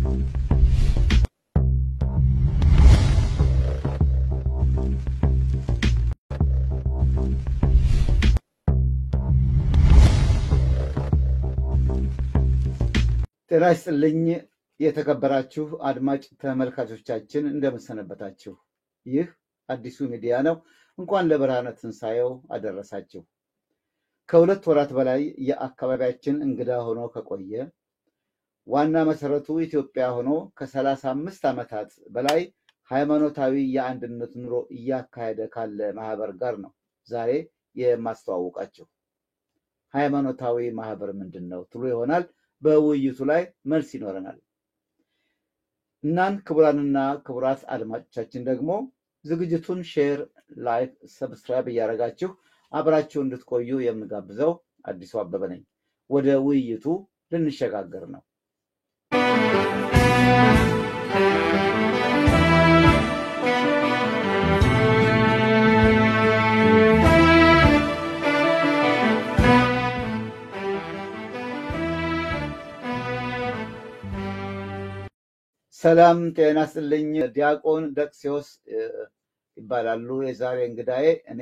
ጤና ይስጥልኝ የተከበራችሁ አድማጭ ተመልካቾቻችን እንደምሰነበታችሁ። ይህ አዲሱ ሚዲያ ነው። እንኳን ለብርሃነ ትንሣኤው አደረሳችሁ። ከሁለት ወራት በላይ የአካባቢያችን እንግዳ ሆኖ ከቆየ ዋና መሰረቱ ኢትዮጵያ ሆኖ ከ35 ዓመታት በላይ ሃይማኖታዊ የአንድነት ኑሮ እያካሄደ ካለ ማህበር ጋር ነው ዛሬ የማስተዋውቃችሁ። ሃይማኖታዊ ማህበር ምንድን ነው ትሉ ይሆናል። በውይይቱ ላይ መልስ ይኖረናል። እናን ክቡራንና ክቡራት አድማጮቻችን ደግሞ ዝግጅቱን ሼር፣ ላይክ፣ ሰብስክራይብ እያደረጋችሁ አብራችሁ እንድትቆዩ የምጋብዘው አዲሱ አበበ ነኝ። ወደ ውይይቱ ልንሸጋገር ነው። ሰላም ጤና ይስጥልኝ። ዲያቆን ደቅሲዮስ ይባላሉ የዛሬ እንግዳዬ። እኔ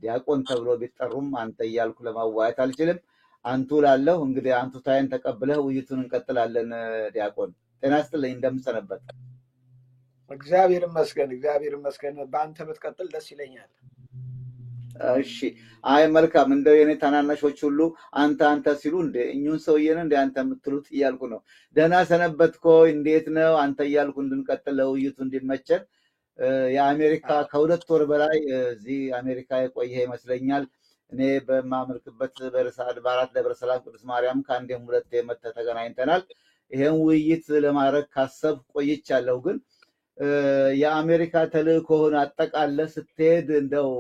ዲያቆን ተብሎ ቢጠሩም አንተ እያልኩ ለማዋየት አልችልም። አንቱ ላለሁ እንግዲህ አንቱታዬን ተቀብለህ ውይይቱን እንቀጥላለን። ዲያቆን ጤና ይስጥልኝ፣ እንደምሰነበት? እግዚአብሔር ይመስገን። በአንተ ብትቀጥል ደስ ይለኛል። እሺ፣ አይ መልካም። እንደው የኔ ታናናሾች ሁሉ አንተ ሲሉ እንደ እኙን ሰውዬን እንደ አንተ የምትሉት እያልኩ ነው። ደህና ሰነበትኮ? እንዴት ነው አንተ እያልኩ እንድንቀጥል ለውይይቱ እንዲመቸን። የአሜሪካ ከሁለት ወር በላይ እዚህ አሜሪካ የቆየ ይመስለኛል። እኔ በማመልክበት በርዕሰ አድባራት ደብረ ሰላም ቅዱስ ማርያም ከአንዴም ሁለቴ መጥተህ ተገናኝተናል። ይሄን ውይይት ለማድረግ ካሰብ ቆይቻለሁ። ግን የአሜሪካ ተልእኮህን አጠቃለህ ስትሄድ እንደው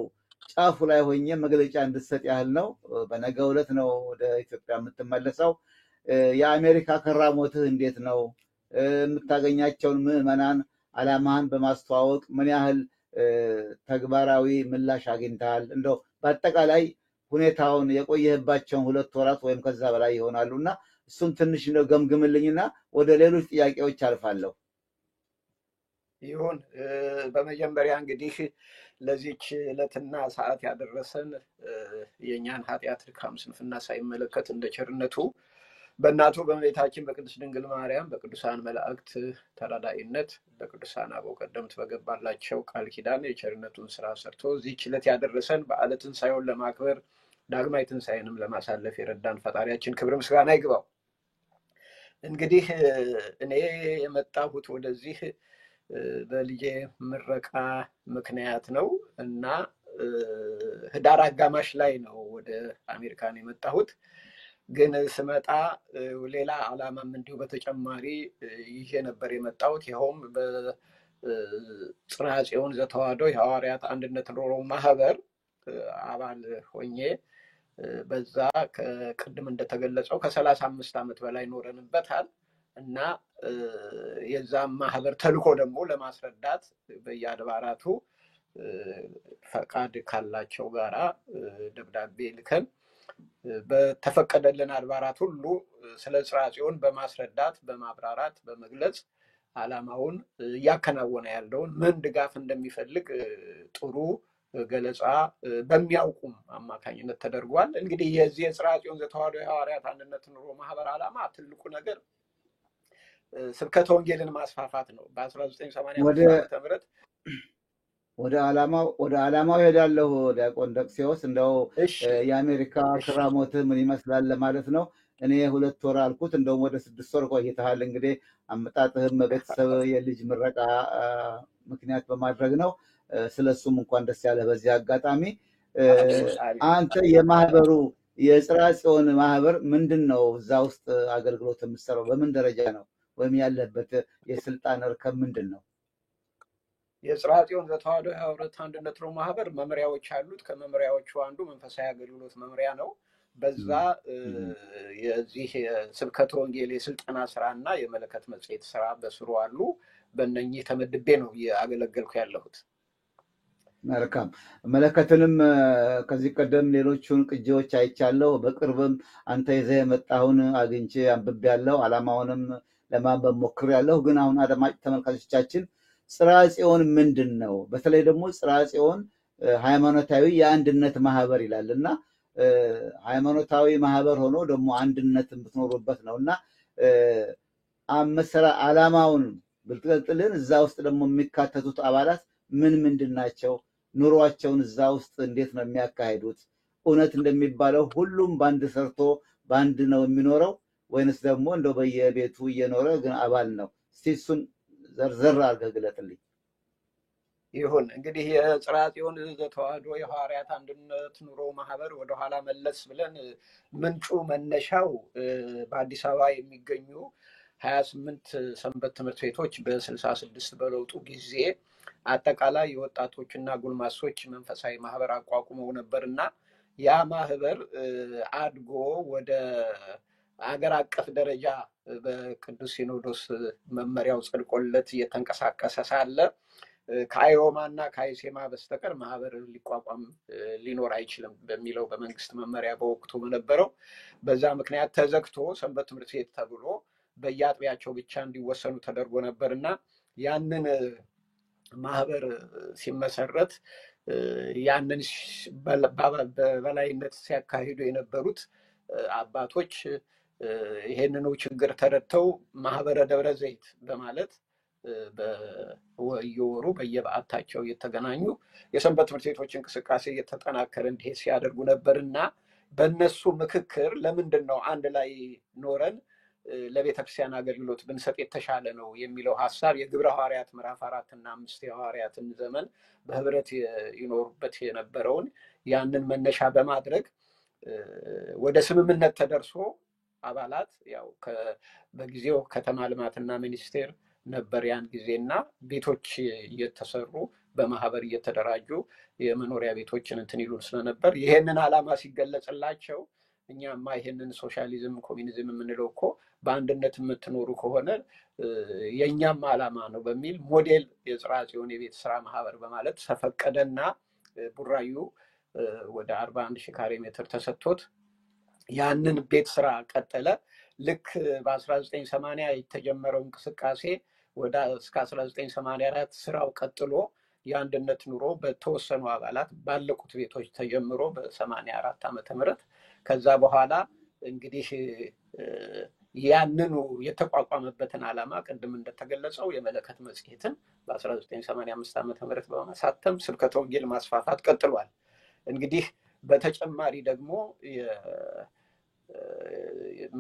ጫፉ ላይ ሆኜ መግለጫ እንድትሰጥ ያህል ነው። በነገው ዕለት ነው ወደ ኢትዮጵያ የምትመለሰው። የአሜሪካ ከራሞትህ እንዴት ነው? የምታገኛቸውን ምዕመናን ዓላማህን በማስተዋወቅ ምን ያህል ተግባራዊ ምላሽ አግኝተሃል? እንደው በአጠቃላይ ሁኔታውን የቆየህባቸውን ሁለት ወራት ወይም ከዛ በላይ ይሆናሉ እና እሱን ትንሽ እንደው ገምግምልኝና ወደ ሌሎች ጥያቄዎች አልፋለሁ። ይሁን። በመጀመሪያ እንግዲህ ለዚች ዕለትና ሰዓት ያደረሰን የእኛን ኃጢአት፣ ድካም፣ ስንፍና ሳይመለከት እንደ ቸርነቱ በእናቱ በእመቤታችን በቅድስት ድንግል ማርያም በቅዱሳን መላእክት ተራዳኢነት በቅዱሳን አበው ቀደምት በገባላቸው ቃል ኪዳን የቸርነቱን ስራ ሰርቶ እዚህች ዕለት ያደረሰን በዓለ ትንሣኤውን ለማክበር ዳግማይ ትንሣኤንም ለማሳለፍ የረዳን ፈጣሪያችን ክብር ምስጋና ይግባው። እንግዲህ እኔ የመጣሁት ወደዚህ በልጄ ምረቃ ምክንያት ነው እና ህዳር አጋማሽ ላይ ነው ወደ አሜሪካን የመጣሁት። ግን ስመጣ ሌላ ዓላማም እንዲሁ በተጨማሪ ይዤ ነበር የመጣሁት። ይኸውም በጽርሐ ጽዮን ዘተዋሕዶ የሐዋርያት አንድነት ኑሮ ማህበር አባል ሆኜ በዛ ከቅድም እንደተገለጸው ከ35 ዓመት በላይ ኖረንበታል እና የዛም ማህበር ተልኮ ደግሞ ለማስረዳት በየአድባራቱ ፈቃድ ካላቸው ጋራ ደብዳቤ ልከን በተፈቀደልን አድባራት ሁሉ ስለ ጽርሐ ጽዮን በማስረዳት በማብራራት በመግለጽ ዓላማውን እያከናወነ ያለውን ምን ድጋፍ እንደሚፈልግ ጥሩ ገለጻ በሚያውቁም አማካኝነት ተደርጓል። እንግዲህ የዚህ የጽርሐ ጽዮን ዘተዋሕዶ የሐዋርያት አንድነት ኑሮ ማህበር ዓላማ ትልቁ ነገር ስብከተ ወንጌልን ማስፋፋት ነው። በ1985 ዓ.ም ወደ ዓላማው ሄዳለሁ። ዲያቆን ደቅሲዮስ እንደው የአሜሪካ ክራሞትህ ምን ይመስላል ለማለት ነው። እኔ ሁለት ወር አልኩት፣ እንደውም ወደ 6 ወር ቆይተሃል። እንግዲህ አመጣጥህም ቤተሰብ የልጅ ምረቃ ምክንያት በማድረግ ነው። ስለሱም እንኳን ደስ ያለ። በዚህ አጋጣሚ አንተ የማህበሩ የጽርሐ ጽዮን ማህበር ምንድን ነው? እዛ ውስጥ አገልግሎት የምትሰራው በምን ደረጃ ነው? ወይም ያለበት የስልጣን እርከን ምንድን ነው? የጽርሐ ጽዮን ዘተዋሕዶ የሐዋርያት አንድነት ኑሮ ማህበር መምሪያዎች አሉት። ከመምሪያዎቹ አንዱ መንፈሳዊ አገልግሎት መምሪያ ነው። በዛ የዚህ ስብከተ ወንጌል የስልጠና ስራ እና የመለከት መጽሔት ስራ በስሩ አሉ። በእነኚህ ተመድቤ ነው እያገለገልኩ ያለሁት። መልካም። መለከትንም ከዚህ ቀደም ሌሎቹን ቅጂዎች አይቻለሁ። በቅርብም አንተ ይዘህ የመጣሁን አግኝቼ አንብቤያለሁ። ዓላማውንም ለማንበብ ሞክሬያለሁ። ግን አሁን አድማጭ ተመልካቾቻችን ጽርሐ ጽዮን ምንድን ነው? በተለይ ደግሞ ጽርሐ ጽዮን ሃይማኖታዊ የአንድነት ማህበር ይላል እና ሃይማኖታዊ ማህበር ሆኖ ደግሞ አንድነት የምትኖሩበት ነው እና ዓላማውን ብትገልጥልን፣ እዛ ውስጥ ደግሞ የሚካተቱት አባላት ምን ምንድን ናቸው? ኑሯቸውን እዛ ውስጥ እንዴት ነው የሚያካሂዱት? እውነት እንደሚባለው ሁሉም በአንድ ሰርቶ በአንድ ነው የሚኖረው ወይንስ ደግሞ እንደው በየቤቱ እየኖረ ግን አባል ነው? እስቲ እሱን ዘርዘር አድርገህ ግለጥልኝ። ይሁን እንግዲህ የጽርሐ ጽዮን ዘተዋሕዶ የሐዋርያት አንድነት ኑሮ ማህበር ወደኋላ መለስ ብለን ምንጩ መነሻው በአዲስ አበባ የሚገኙ 28 ሰንበት ትምህርት ቤቶች በ66 በለውጡ ጊዜ አጠቃላይ የወጣቶችና ጉልማሶች መንፈሳዊ ማህበር አቋቁመው ነበርና ያ ማህበር አድጎ ወደ አገር አቀፍ ደረጃ በቅዱስ ሲኖዶስ መመሪያው ጸድቆለት እየተንቀሳቀሰ ሳለ ከአይሮማ እና ከአይሴማ በስተቀር ማህበር ሊቋቋም ሊኖር አይችልም በሚለው በመንግስት መመሪያ በወቅቱ በነበረው በዛ ምክንያት ተዘግቶ ሰንበት ትምህርት ቤት ተብሎ በየአጥቢያቸው ብቻ እንዲወሰኑ ተደርጎ ነበርና ያንን ማህበር ሲመሰረት ያንን በበላይነት ሲያካሂዱ የነበሩት አባቶች ይሄንኑ ችግር ተረድተው ማህበረ ደብረ ዘይት በማለት በየወሩ በየበዓታቸው እየተገናኙ የሰንበት ትምህርት ቤቶች እንቅስቃሴ እየተጠናከረ እንዲሄድ ሲያደርጉ ነበርና በእነሱ ምክክር ለምንድን ነው አንድ ላይ ኖረን ለቤተክርስቲያን አገልግሎት ብንሰጥ የተሻለ ነው የሚለው ሐሳብ የግብረ ሐዋርያት ምዕራፍ 4 እና 5 የሐዋርያትን ዘመን በህብረት ይኖሩበት የነበረውን ያንን መነሻ በማድረግ ወደ ስምምነት ተደርሶ አባላት ያው በጊዜው ከተማ ልማትና ሚኒስቴር ነበር ያን ጊዜና ቤቶች እየተሰሩ በማህበር እየተደራጁ የመኖሪያ ቤቶችን እንትን ይሉን ስለነበር ይሄንን ዓላማ ሲገለጽላቸው እኛማ ይሄንን ሶሻሊዝም ኮሚኒዝም የምንለው እኮ በአንድነት የምትኖሩ ከሆነ የኛም ዓላማ ነው በሚል ሞዴል የጽርሐ ጽዮን የቤት ስራ ማህበር በማለት ተፈቀደና ቡራዩ ወደ 41,000 ካሬ ሜትር ተሰጥቶት ያንን ቤት ስራ ቀጠለ። ልክ በ1980 የተጀመረው እንቅስቃሴ ወደ እስከ 1984 ስራው ቀጥሎ የአንድነት ኑሮ በተወሰኑ አባላት ባለቁት ቤቶች ተጀምሮ በ84 ዓመተ ምህረት ከዛ በኋላ እንግዲህ ያንኑ የተቋቋመበትን ዓላማ ቅድም እንደተገለጸው የመለከት መጽሔትን በ1985 ዓመተ ምህረት በማሳተም ስብከተ ወንጌል ማስፋፋት ቀጥሏል። እንግዲህ በተጨማሪ ደግሞ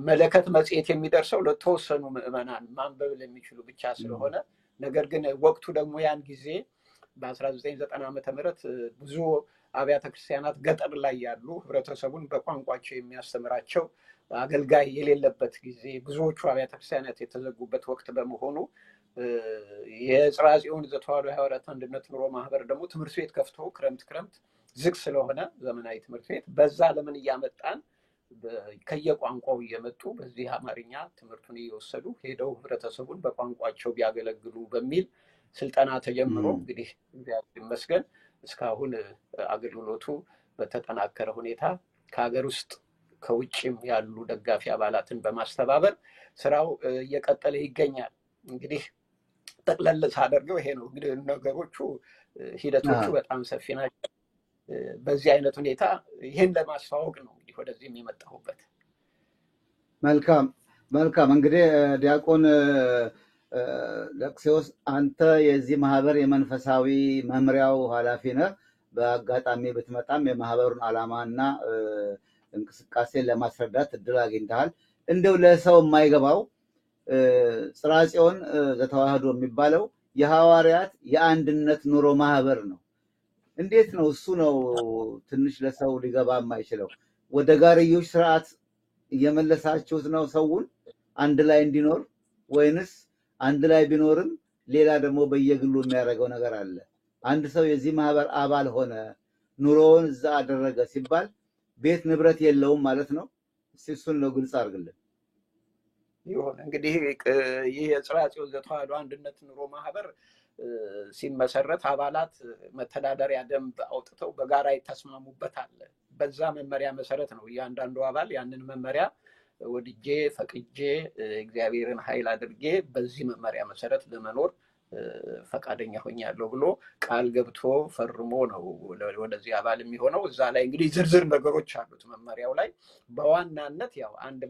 መለከት መጽሔት የሚደርሰው ለተወሰኑ ምዕመናን ማንበብ ለሚችሉ ብቻ ስለሆነ ነገር ግን ወቅቱ ደግሞ ያን ጊዜ በ1990 ዓመተ ምህረት ብዙ አብያተ ክርስቲያናት ገጠር ላይ ያሉ ህብረተሰቡን በቋንቋቸው የሚያስተምራቸው አገልጋይ የሌለበት ጊዜ ብዙዎቹ አብያተ ክርስቲያናት የተዘጉበት ወቅት በመሆኑ የጽርሐ ጽዮን ዘተዋሕዶ የሐዋርያት አንድነት ኑሮ ማህበር ደግሞ ትምህርት ቤት ከፍቶ ክረምት ዝግ ስለሆነ ዘመናዊ ትምህርት ቤት በዛ ለምን እያመጣን ከየቋንቋው እየመጡ በዚህ አማርኛ ትምህርቱን እየወሰዱ ሄደው ህብረተሰቡን በቋንቋቸው ቢያገለግሉ በሚል ስልጠና ተጀምሮ እንግዲህ እግዚአብሔር ይመስገን እስካሁን አገልግሎቱ በተጠናከረ ሁኔታ ከሀገር ውስጥ ከውጭም ያሉ ደጋፊ አባላትን በማስተባበር ስራው እየቀጠለ ይገኛል። እንግዲህ ጠቅለል ሳደርገው ይሄ ነው እንግዲህ ነገሮቹ ሂደቶቹ በጣም ሰፊ ናቸው። በዚህ አይነት ሁኔታ ይሄን ለማስተዋወቅ ነው እንግዲህ ወደዚህም የመጣሁበት። መልካም እንግዲህ ዲያቆን ለክሲዮስ አንተ የዚህ ማህበር የመንፈሳዊ መምሪያው ኃላፊ ነህ። በአጋጣሚ ብትመጣም የማህበሩን ዓላማና እንቅስቃሴ ለማስረዳት እድል አግኝተሃል። እንደው ለሰው የማይገባው ጽርሐ ጽዮን ዘተዋሕዶ የሚባለው የሐዋርያት የአንድነት ኑሮ ማህበር ነው። እንዴት ነው እሱ ነው ትንሽ ለሰው ሊገባ የማይችለው? ወደ ጋርዮሽ ስርዓት እየመለሳችሁት ነው ሰውን አንድ ላይ እንዲኖር ወይንስ አንድ ላይ ቢኖርም ሌላ ደግሞ በየግሉ የሚያደርገው ነገር አለ? አንድ ሰው የዚህ ማህበር አባል ሆነ ኑሮውን እዛ አደረገ ሲባል ቤት ንብረት የለውም ማለት ነው? እሱን ነው ግልጽ አድርግልን። ይሁን እንግዲህ ይህ የጽርሐ ጽዮን ዘተዋሕዶ አንድነት ኑሮ ማህበር ሲመሰረት አባላት መተዳደሪያ ደንብ አውጥተው በጋራ የተስማሙበት አለ። በዛ መመሪያ መሰረት ነው እያንዳንዱ አባል ያንን መመሪያ ወድጄ ፈቅጄ እግዚአብሔርን ኃይል አድርጌ በዚህ መመሪያ መሰረት ለመኖር ፈቃደኛ ሆኛለሁ ብሎ ቃል ገብቶ ፈርሞ ነው ወደዚህ አባል የሚሆነው። እዛ ላይ እንግዲህ ዝርዝር ነገሮች አሉት መመሪያው ላይ። በዋናነት ያው አንድ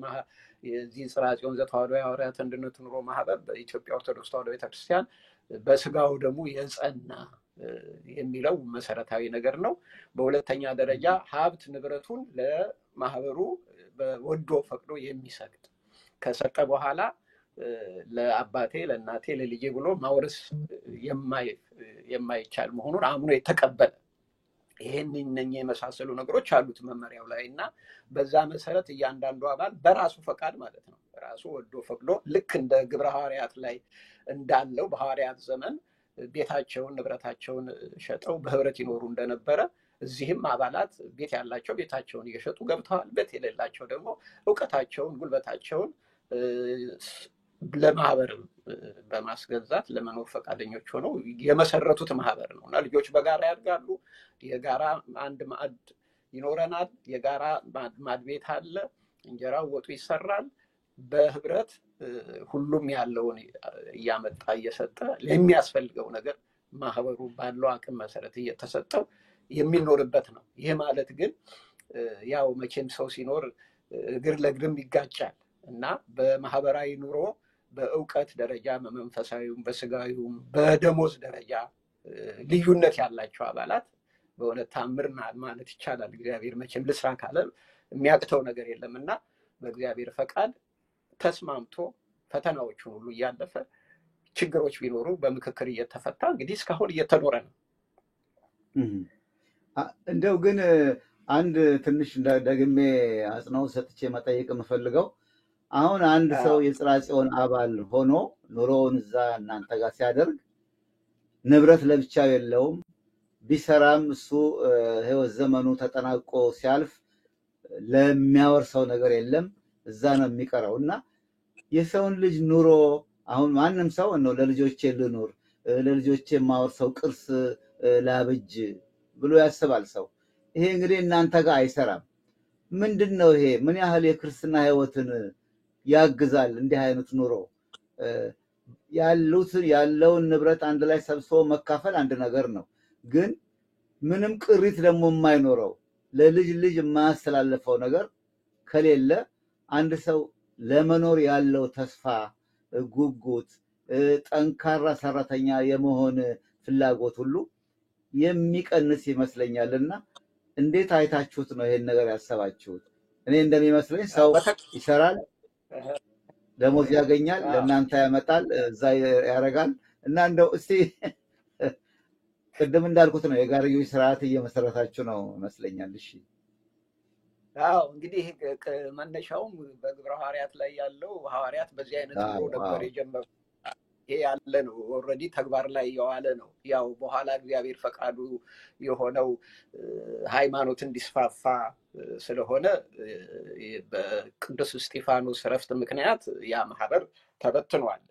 የዚህ ጽርሐ ጽዮን ዘተዋሕዶ የሐዋርያት አንድነት ኑሮ ማህበር በኢትዮጵያ ኦርቶዶክስ ተዋሕዶ ቤተክርስቲያን በስጋው ደግሞ የጸና የሚለው መሰረታዊ ነገር ነው። በሁለተኛ ደረጃ ሀብት ንብረቱን ለማህበሩ ወዶ ፈቅዶ የሚሰግድ ከሰጠ በኋላ ለአባቴ ለእናቴ ለልጄ ብሎ ማውረስ የማይቻል መሆኑን አምኖ የተቀበለ ይሄንን የመሳሰሉ ነገሮች አሉት መመሪያው ላይ እና በዛ መሰረት እያንዳንዱ አባል በራሱ ፈቃድ ማለት ነው ራሱ ወዶ ፈቅዶ ልክ እንደ ግብረ ሐዋርያት ላይ እንዳለው በሐዋርያት ዘመን ቤታቸውን ንብረታቸውን ሸጠው በህብረት ይኖሩ እንደነበረ እዚህም አባላት ቤት ያላቸው ቤታቸውን እየሸጡ ገብተዋል። ቤት የሌላቸው ደግሞ ዕውቀታቸውን ጉልበታቸውን ለማህበር በማስገዛት ለመኖር ፈቃደኞች ሆነው የመሰረቱት ማህበር ነው እና ልጆች በጋራ ያድጋሉ። የጋራ አንድ ማዕድ ይኖረናል። የጋራ ማዕድ ቤት አለ። እንጀራው ወጡ ይሰራል። በህብረት ሁሉም ያለውን እያመጣ እየሰጠ ለሚያስፈልገው ነገር ማህበሩ ባለው አቅም መሰረት እየተሰጠው የሚኖርበት ነው። ይህ ማለት ግን ያው መቼም ሰው ሲኖር እግር ለእግርም ይጋጫል እና በማህበራዊ ኑሮ በእውቀት ደረጃ በመንፈሳዊውም በስጋዊውም በደሞዝ ደረጃ ልዩነት ያላቸው አባላት በእውነት ታምር ማለት ይቻላል። እግዚአብሔር መቼም ልስራ ካለ የሚያቅተው ነገር የለምና በእግዚአብሔር ፈቃድ ተስማምቶ ፈተናዎቹን ሁሉ እያለፈ ችግሮች ቢኖሩ በምክክር እየተፈታ እንግዲህ እስካሁን እየተኖረ ነው። እንደው ግን አንድ ትንሽ ደግሜ አጽንኦት ሰጥቼ መጠየቅ የምፈልገው አሁን አንድ ሰው የጽርሐ ጽዮን አባል ሆኖ ኑሮውን እዛ እናንተ ጋር ሲያደርግ ንብረት ለብቻው የለውም። ቢሰራም እሱ ህይወት ዘመኑ ተጠናቆ ሲያልፍ ለሚያወርሰው ነገር የለም፣ እዛ ነው የሚቀረው እና የሰውን ልጅ ኑሮ አሁን ማንም ሰው ነው ለልጆቼ ልኑር ለልጆቼ የማወርሰው ቅርስ ላብጅ ብሎ ያስባል ሰው። ይሄ እንግዲህ እናንተ ጋር አይሰራም። ምንድን ነው ይሄ? ምን ያህል የክርስትና ህይወትን ያግዛል? እንዲህ አይነት ኑሮ ያለውን ንብረት አንድ ላይ ሰብስቦ መካፈል አንድ ነገር ነው። ግን ምንም ቅሪት ደግሞ የማይኖረው ለልጅ ልጅ የማያስተላልፈው ነገር ከሌለ አንድ ሰው ለመኖር ያለው ተስፋ፣ ጉጉት፣ ጠንካራ ሰራተኛ የመሆን ፍላጎት ሁሉ የሚቀንስ ይመስለኛልና እንዴት አይታችሁት ነው ይሄን ነገር ያሰባችሁት? እኔ እንደሚመስለኝ ሰው ይሰራል፣ ደሞዝ ያገኛል፣ ለእናንተ ያመጣል፣ እዛ ያደርጋል እና እንደው እስቲ ቅድም እንዳልኩት ነው የጋርዮሽ ስርዓት እየመሰረታችሁ ነው ይመስለኛል። እሺ አዎ እንግዲህ መነሻውም በግብረ ሐዋርያት ላይ ያለው ሐዋርያት በዚህ አይነት ኑሮ ነበር የጀመሩ። ይሄ ያለ ነው ኦልሬዲ ተግባር ላይ የዋለ ነው። ያው በኋላ እግዚአብሔር ፈቃዱ የሆነው ሃይማኖት እንዲስፋፋ ስለሆነ በቅዱስ እስጢፋኖስ ረፍት ምክንያት ያ ማህበር ተበትኗል።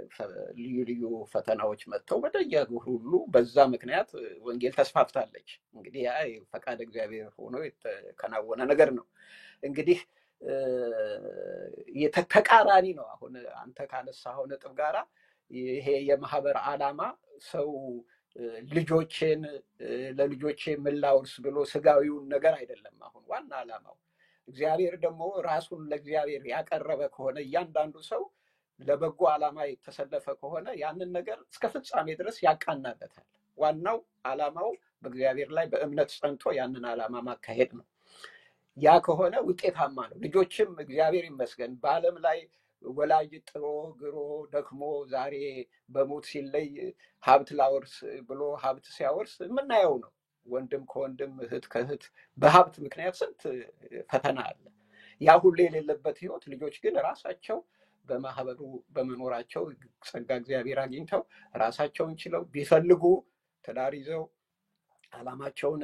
ልዩ ልዩ ፈተናዎች መጥተው በደያጉ ሁሉ በዛ ምክንያት ወንጌል ተስፋፍታለች። እንግዲህ ያ ፈቃድ እግዚአብሔር ሆኖ የተከናወነ ነገር ነው። እንግዲህ ተቃራኒ ነው። አሁን አንተ ካነሳኸው ነጥብ ጋራ ይሄ የማህበር ዓላማ ሰው ልጆቼን ለልጆቼ ምን ላውርስ ብሎ ስጋዊውን ነገር አይደለም። አሁን ዋና ዓላማው እግዚአብሔር ደግሞ ራሱን ለእግዚአብሔር ያቀረበ ከሆነ እያንዳንዱ ሰው ለበጎ ዓላማ የተሰለፈ ከሆነ ያንን ነገር እስከ ፍጻሜ ድረስ ያቃናለታል። ዋናው ዓላማው በእግዚአብሔር ላይ በእምነት ጸንቶ ያንን ዓላማ ማካሄድ ነው። ያ ከሆነ ውጤታማ ነው። ልጆችም እግዚአብሔር ይመስገን በዓለም ላይ ወላጅ ጥሮ ግሮ ደክሞ ዛሬ በሞት ሲለይ ሀብት ላወርስ ብሎ ሀብት ሲያወርስ የምናየው ነው። ወንድም ከወንድም እህት ከእህት በሀብት ምክንያት ስንት ፈተና አለ። ያ ሁሉ የሌለበት ህይወት ልጆች ግን ራሳቸው በማህበሩ በመኖራቸው ጸጋ እግዚአብሔር አግኝተው ራሳቸውን ችለው ቢፈልጉ ትዳር ይዘው ዓላማቸውን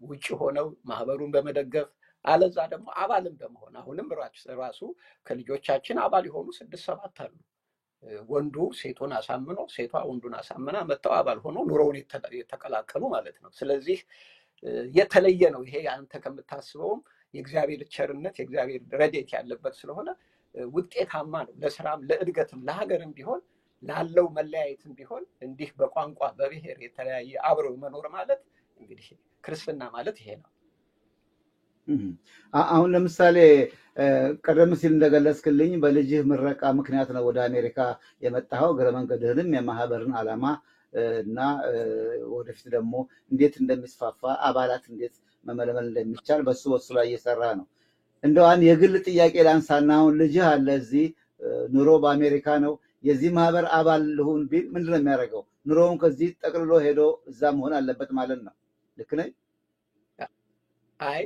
ውጭ ሆነው ማህበሩን በመደገፍ አለዛ ደግሞ አባልም በመሆን አሁንም ራሱ ከልጆቻችን አባል የሆኑ 6-7 አሉ። ወንዱ ሴቱን አሳምኖ ሴቷ ወንዱን አሳምና መተው አባል ሆኖ ኑሮውን የተቀላቀሉ ማለት ነው። ስለዚህ የተለየ ነው። ይሄ አንተ ከምታስበውም የእግዚአብሔር ቸርነት የእግዚአብሔር ረድኤት ያለበት ስለሆነ ውጤታማ ነው። ለስራም ለእድገትም ለሀገርም ቢሆን ላለው መለያየትም ቢሆን እንዲህ በቋንቋ በብሔር የተለያየ አብሮ መኖር ማለት እንግዲህ ክርስትና ማለት ይሄ ነው። አሁን ለምሳሌ ቀደም ሲል እንደገለጽክልኝ በልጅህ ምረቃ ምክንያት ነው ወደ አሜሪካ የመጣኸው። እግረ መንገድህንም የማህበርን ዓላማ እና ወደፊት ደግሞ እንዴት እንደሚስፋፋ አባላት እንዴት መመልመል እንደሚቻል በሱ ላይ እየሰራ ነው። እንደው አንድ የግል ጥያቄ ላንሳና አሁን ልጅህ አለ እዚህ ኑሮ በአሜሪካ ነው። የዚህ ማህበር አባል ልሁን ቢል ምንድን ነው የሚያደርገው? ኑሮውን ከዚህ ጠቅልሎ ሄዶ እዛ መሆን አለበት ማለት ነው። ልክ ነኝ? አይ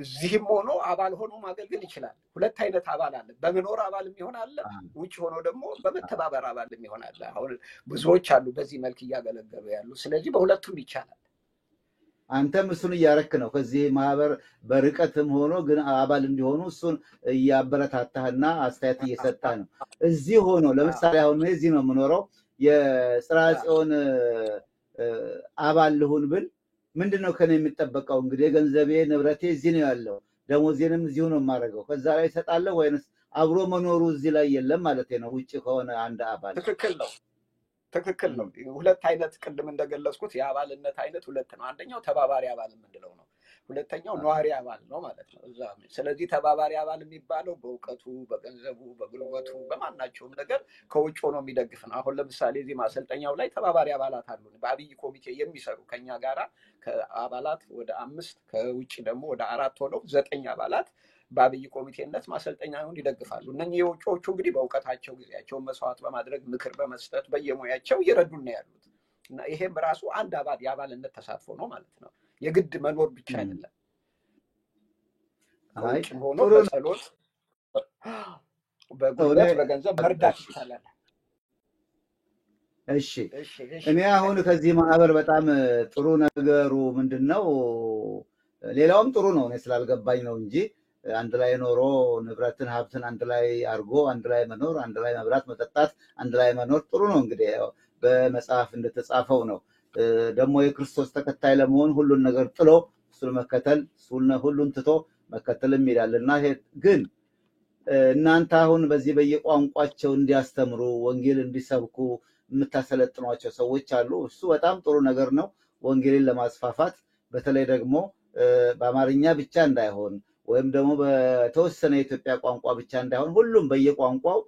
እዚህም ሆኖ አባል ሆኖ ማገልገል ይችላል። ሁለት አይነት አባል አለ። በመኖር አባል የሚሆን አለ፣ ውጭ ሆኖ ደግሞ በመተባበር አባል የሚሆን አለ። አሁን ብዙዎች አሉ በዚህ መልክ እያገለገሉ ያሉ። ስለዚህ በሁለቱም ይቻላል። አንተም እሱን እያረክ ነው። ከዚህ ማህበር በርቀትም ሆኖ ግን አባል እንዲሆኑ እሱን እያበረታታህና አስተያየት እየሰጠህ ነው። እዚህ ሆኖ ለምሳሌ አሁን እዚህ ነው የምኖረው የጽርሐ ጽዮን አባል ልሁን ብል ምንድነው ከኔ የሚጠበቀው? እንግዲህ ገንዘቤ ንብረቴ እዚህ ነው ያለው፣ ደሞዜንም እዚሁ ነው የማደርገው። ከዛ ላይ እሰጣለሁ ወይንስ አብሮ መኖሩ እዚህ ላይ የለም ማለት ነው? ውጭ ከሆነ አንድ አባል ትክክል ነው። ሁለት አይነት ቅድም እንደገለጽኩት የአባልነት አይነት ሁለት ነው። አንደኛው ተባባሪ አባል የምንለው ነው። ሁለተኛው ነዋሪ አባል ነው ማለት ነው እዛ። ስለዚህ ተባባሪ አባል የሚባለው በእውቀቱ፣ በገንዘቡ፣ በጉልበቱ፣ በማናቸውም ነገር ከውጭ ሆኖ የሚደግፍ ነው። አሁን ለምሳሌ እዚህ ማሰልጠኛው ላይ ተባባሪ አባላት አሉ በአብይ ኮሚቴ የሚሰሩ ከኛ ጋራ ከአባላት ወደ 5 ከውጭ ደግሞ ወደ 4 ሆነው 9 አባላት በአብይ ኮሚቴነት ማሰልጠኛውን ይደግፋሉ። እነኚህ የውጭዎቹ እንግዲህ በእውቀታቸው ጊዜያቸውን መስዋዕት በማድረግ ምክር በመስጠት በየሙያቸው እየረዱን ነው ያሉት እና ይሄም ራሱ አንድ አባል የአባልነት ተሳትፎ ነው ማለት ነው። የግድ መኖር ብቻ አይደለም። ከውጭም ሆኖ በጸሎት በጉልበት በገንዘብ መርዳት ይቻላል። እሺ እኔ አሁን ከዚህ ማህበር በጣም ጥሩ ነገሩ ምንድነው? ሌላውም ጥሩ ነው፣ እኔ ስላልገባኝ ነው እንጂ አንድ ላይ ኖሮ ንብረትን ሀብትን አንድ ላይ አድርጎ አንድ ላይ መኖር፣ አንድ ላይ መብላት መጠጣት፣ አንድ ላይ መኖር ጥሩ ነው። እንግዲህ በመጽሐፍ እንደተጻፈው ነው። ደግሞ የክርስቶስ ተከታይ ለመሆን ሁሉን ነገር ጥሎ እሱን መከተል፣ ሁሉን ትቶ መከተልም ይላል እና ግን እናንተ አሁን በዚህ በየቋንቋቸው እንዲያስተምሩ ወንጌል እንዲሰብኩ የምታሰለጥኗቸው ሰዎች አሉ። እሱ በጣም ጥሩ ነገር ነው። ወንጌልን ለማስፋፋት በተለይ ደግሞ በአማርኛ ብቻ እንዳይሆን ወይም ደግሞ በተወሰነ የኢትዮጵያ ቋንቋ ብቻ እንዳይሆን ሁሉም በየቋንቋው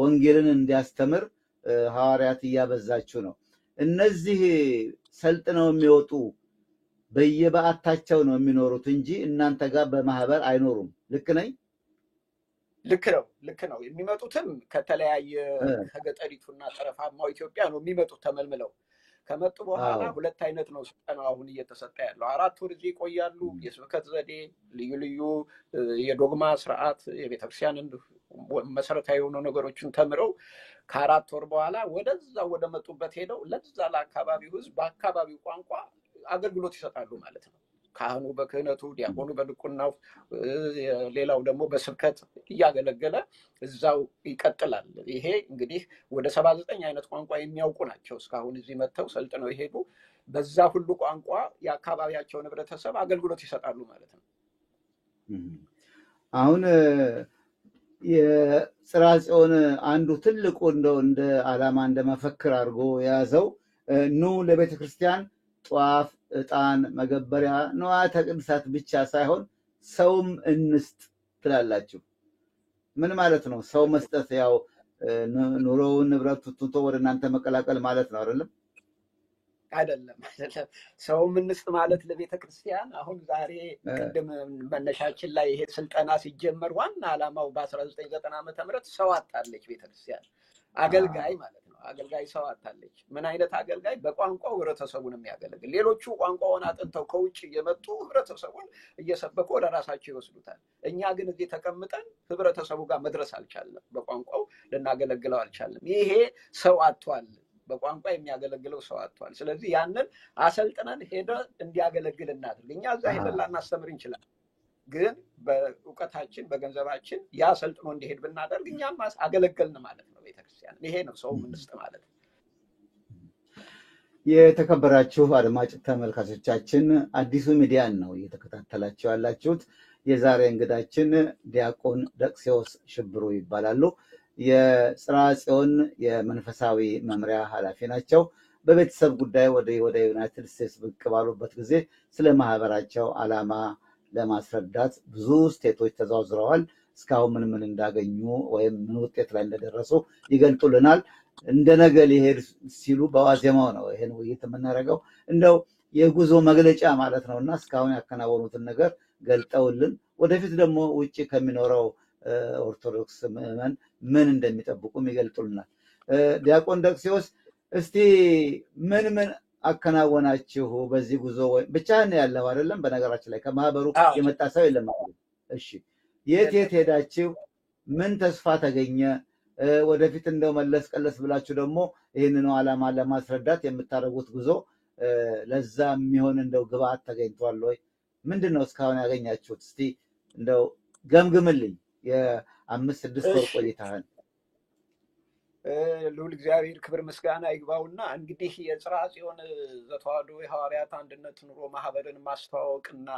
ወንጌልን እንዲያስተምር ሐዋርያት እያበዛችሁ ነው። እነዚህ ሰልጥነው የሚወጡ በየበዓታቸው ነው የሚኖሩት እንጂ እናንተ ጋር በማህበር አይኖሩም። ልክ ነኝ? ልክ ነው። የሚመጡትም ከተለያየ ከገጠሪቱና ጠረፋማው ኢትዮጵያ ነው የሚመጡት ተመልምለው። ከመጡ በኋላ ሁለት አይነት ነው ስልጠና አሁን እየተሰጠ ያለው። 4 ወር እዚህ ይቆያሉ። የስብከት ዘዴ፣ ልዩ ልዩ የዶግማ ስርዓት፣ የቤተክርስቲያን መሰረታዊ የሆኑ ነገሮችን ተምረው ከ4 ወር በኋላ ወደዛ ወደ መጡበት ሄደው ለዛ ለአካባቢው ህዝብ በአካባቢው ቋንቋ አገልግሎት ይሰጣሉ ማለት ነው። ካህኑ በክህነቱ፣ ዲያቆኑ በድቁናው፣ ሌላው ደግሞ በስብከት እያገለገለ እዛው ይቀጥላል። ይሄ እንግዲህ ወደ 79 አይነት ቋንቋ የሚያውቁ ናቸው እስካሁን እዚህ መጥተው ሰልጥነው የሄዱ። በዛ ሁሉ ቋንቋ የአካባቢያቸውን ህብረተሰብ አገልግሎት ይሰጣሉ ማለት ነው። አሁን የጽርሐ ጽዮን አንዱ ትልቁ እንደው እንደ ዓላማ እንደ መፈክር አድርጎ የያዘው ኑ ለቤተክርስቲያን ጧፍ፣ ዕጣን፣ መገበሪያ፣ ንዋያተ ቅድሳት ብቻ ሳይሆን ሰውም እንስጥ ትላላችሁ። ምን ማለት ነው? ሰው መስጠት ያው ኑሮውን ንብረቱ ትቶ ወደ እናንተ መቀላቀል ማለት ነው አይደለም? አይደለም። ሰውም እንስጥ ማለት ለቤተ ክርስቲያን አሁን ዛሬ ቅድም መነሻችን ላይ ይሄ ስልጠና ሲጀመር ዋና ዓላማው በ1990 ዓ.ም ሰው አጣለች ቤተክርስቲያን። አገልጋይ ማለት ነው። አገልጋይ ሰው አጣለች። ምን አይነት አገልጋይ? በቋንቋው ህብረተሰቡን የሚያገለግል። ሌሎቹ ቋንቋውን አጥንተው ከውጭ እየመጡ ህብረተሰቡን እየሰበኩ ወደ ራሳቸው ይወስዱታል። እኛ ግን እዚህ ተቀምጠን ህብረተሰቡ ጋር መድረስ አልቻልንም። በቋንቋው ልናገለግለው አልቻልንም። ይሄ ሰው አጥቷል። በቋንቋ የሚያገለግለው ሰው አጥቷል። ስለዚህ ያንን አሰልጥነን ሄደ እንዲያገለግል እናድርግ። እኛ እዛ ሄደን ላናስተምር እንችላለን፣ ግን በእውቀታችን በገንዘባችን ያ ሰልጥኖ እንዲሄድ ብናደርግ እኛም አገለገልን ማለት ነው ቤተክርስቲያን። ይሄ ነው ሰው እንስጥ ማለት። የተከበራችሁ አድማጭ ተመልካቾቻችን አዲሱ ሚዲያን ነው እየተከታተላችሁ ያላችሁት። የዛሬ እንግዳችን ዲያቆን ደቅሴዎስ ሽብሩ ይባላሉ። የጽርሐ ጽዮን የመንፈሳዊ መምሪያ ኃላፊ ናቸው። በቤተሰብ ጉዳይ ወደ ዩናይትድ ስቴትስ ብቅ ባሉበት ጊዜ ስለ ማህበራቸው ዓላማ ለማስረዳት ብዙ ስቴቶች ተዘዋውረዋል። እስካሁን ምን እንዳገኙ ወይም ምን ውጤት ላይ እንደደረሱ ይገልጡልናል። እንደነገ ሊሄድ ሲሉ በዋዜማው ነው ይሄን ውይይት የምናደርገው። እንደው የጉዞ መግለጫ ማለት ነውና እስካሁን ያከናወኑትን ነገር ገልጠውልን ወደፊት ደግሞ ውጭ ከሚኖረው ኦርቶዶክስ ምዕመን ምን እንደሚጠብቁም ይገልጡልናል። ዲያቆን ደቅሴዎስ እስቲ ምን አከናወናችሁ በዚህ ጉዞ? ብቻህን ያለው አይደለም፣ በነገራችን ላይ ከማህበሩ የመጣ ሰው የለም። እሺ፣ የት ሄዳችሁ? ምን ተስፋ ተገኘ? ወደፊት እንደው መለስ ቀለስ ብላችሁ ደግሞ ይህንኑ ዓላማ ለማስረዳት የምታደርጉት ጉዞ ለዛ የሚሆን እንደው ግብአት ተገኝቷል ወይ? ምንድን ነው እስካሁን ያገኛችሁት? እስቲ እንደው ገምግምልኝ የ5-6 ወር ቆይታህን። ልዑል እግዚአብሔር ክብር ምስጋና ይግባውና እንግዲህ የጽርሐ ጽዮን ዘተዋሕዶ የሐዋርያት አንድነት ኑሮ ማህበርን ማስተዋወቅና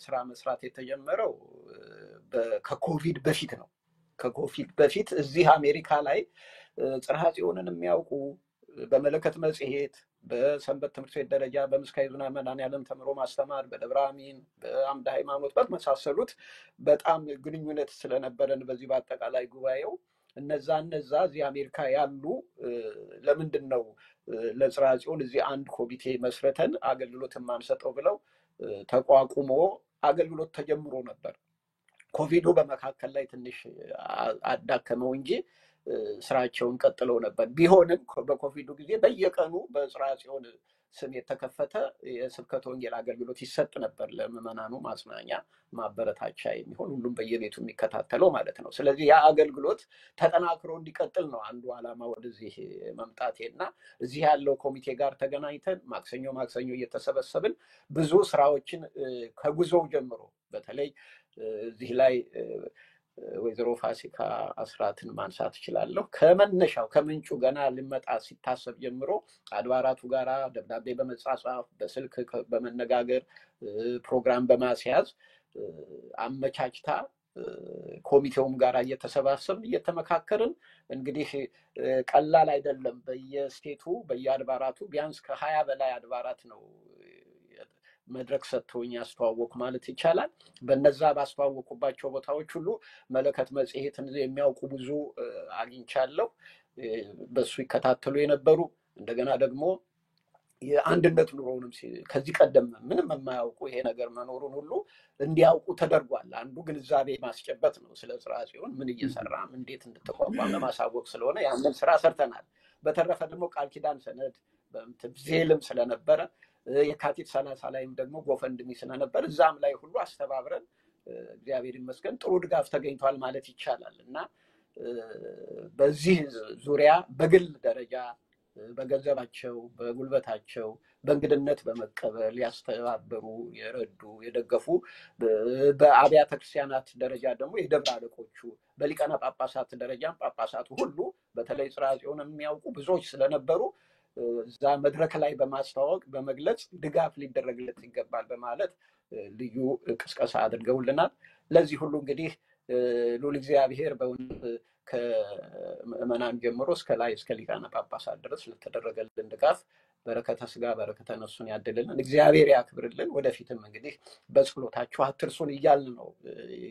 ስራ መስራት የተጀመረው ከኮቪድ በፊት ነው። ከኮቪድ በፊት እዚህ አሜሪካ ላይ ጽርሐ ጽዮንን የሚያውቁ በመለከት መጽሔት፣ በሰንበት ትምህርት ቤት ደረጃ በምስካየ ኅዙናን መድኃኔዓለም ተምሮ ማስተማር፣ በደብረ አሚን፣ በአምደ ሃይማኖት በመሳሰሉት በጣም ግንኙነት ስለነበረን በዚህ በአጠቃላይ ጉባኤው እነዛ እዚህ አሜሪካ ያሉ ለምንድን ነው ለጽርሐ ጽዮን እዚህ አንድ ኮሚቴ መስርተን አገልግሎት የማንሰጠው ብለው ተቋቁሞ አገልግሎት ተጀምሮ ነበር። ኮቪዱ በመካከል ላይ ትንሽ አዳከመው እንጂ ስራቸውን ቀጥለው ነበር። ቢሆንም በኮቪዱ ጊዜ በየቀኑ በጽርሐ ጽዮን ስም የተከፈተ የስብከተ ወንጌል አገልግሎት ይሰጥ ነበር። ለምዕመናኑ ማጽናኛ ማበረታቻ የሚሆን ሁሉም በየቤቱ የሚከታተለው ማለት ነው። ስለዚህ ያ አገልግሎት ተጠናክሮ እንዲቀጥል ነው አንዱ ዓላማ ወደዚህ መምጣቴና እዚህ ያለው ኮሚቴ ጋር ተገናኝተን ማክሰኞ እየተሰበሰብን ብዙ ስራዎችን ከጉዞው ጀምሮ በተለይ እዚህ ላይ ወይዘሮ ፋሲካ አስራትን ማንሳት እችላለሁ። ከመነሻው ከምንጩ ገና ልመጣ ሲታሰብ ጀምሮ አድባራቱ ጋራ ደብዳቤ በመጻጻፍ በስልክ በመነጋገር ፕሮግራም በማስያዝ አመቻችታ ኮሚቴውም ጋራ እየተሰባሰብን እየተመካከርን እንግዲህ ቀላል አይደለም። በየስቴቱ በየአድባራቱ ቢያንስ ከ20 በላይ አድባራት ነው መድረክ ሰጥተውኝ ያስተዋወቁ ማለት ይቻላል። በነዛ ባስተዋወቁባቸው ቦታዎች ሁሉ መለከት መጽሔትን የሚያውቁ ብዙ አግኝቻለሁ። በሱ ይከታተሉ የነበሩ እንደገና ደግሞ የአንድነት ኑሮውንም ከዚህ ቀደም ምንም የማያውቁ ይሄ ነገር መኖሩን ሁሉ እንዲያውቁ ተደርጓል። አንዱ ግንዛቤ ማስጨበጥ ነው። ስለ ጽርሐ ጽዮን ምን እየሰራ እንዴት እንድትቋቋም ለማሳወቅ ስለሆነ ያንን ስራ ሰርተናል። በተረፈ ደግሞ ቃል ኪዳን ሰነድ ዜልም ስለነበረ የካቲት 30 ላይም ደግሞ ጎፈንድሚ ስለነበር እዛም ላይ ሁሉ አስተባብረን እግዚአብሔር ይመስገን ጥሩ ድጋፍ ተገኝቷል ማለት ይቻላል። እና በዚህ ዙሪያ በግል ደረጃ በገንዘባቸው፣ በጉልበታቸው በእንግድነት በመቀበል ያስተባበሩ፣ የረዱ፣ የደገፉ በአብያተ ክርስቲያናት ደረጃ ደግሞ የደብረ አለቆቹ በሊቃነ ጳጳሳት ደረጃም ጳጳሳቱ ሁሉ በተለይ ጽርሐ ጽዮን የሚያውቁ ብዙዎች ስለነበሩ እዛ መድረክ ላይ በማስተዋወቅ በመግለጽ ድጋፍ ሊደረግለት ይገባል በማለት ልዩ ቅስቀሳ አድርገውልናል። ለዚህ ሁሉ እንግዲህ ልዑል እግዚአብሔር በእውነት ከምዕመናን ጀምሮ እስከ ላይ እስከ ሊቃነ ጳጳሳት ድረስ ለተደረገልን ድጋፍ በረከተ ስጋ በረከተ ነፍሱን ያድልልን፣ እግዚአብሔር ያክብርልን። ወደፊትም እንግዲህ በጸሎታችሁ አትርሱን እያልን ነው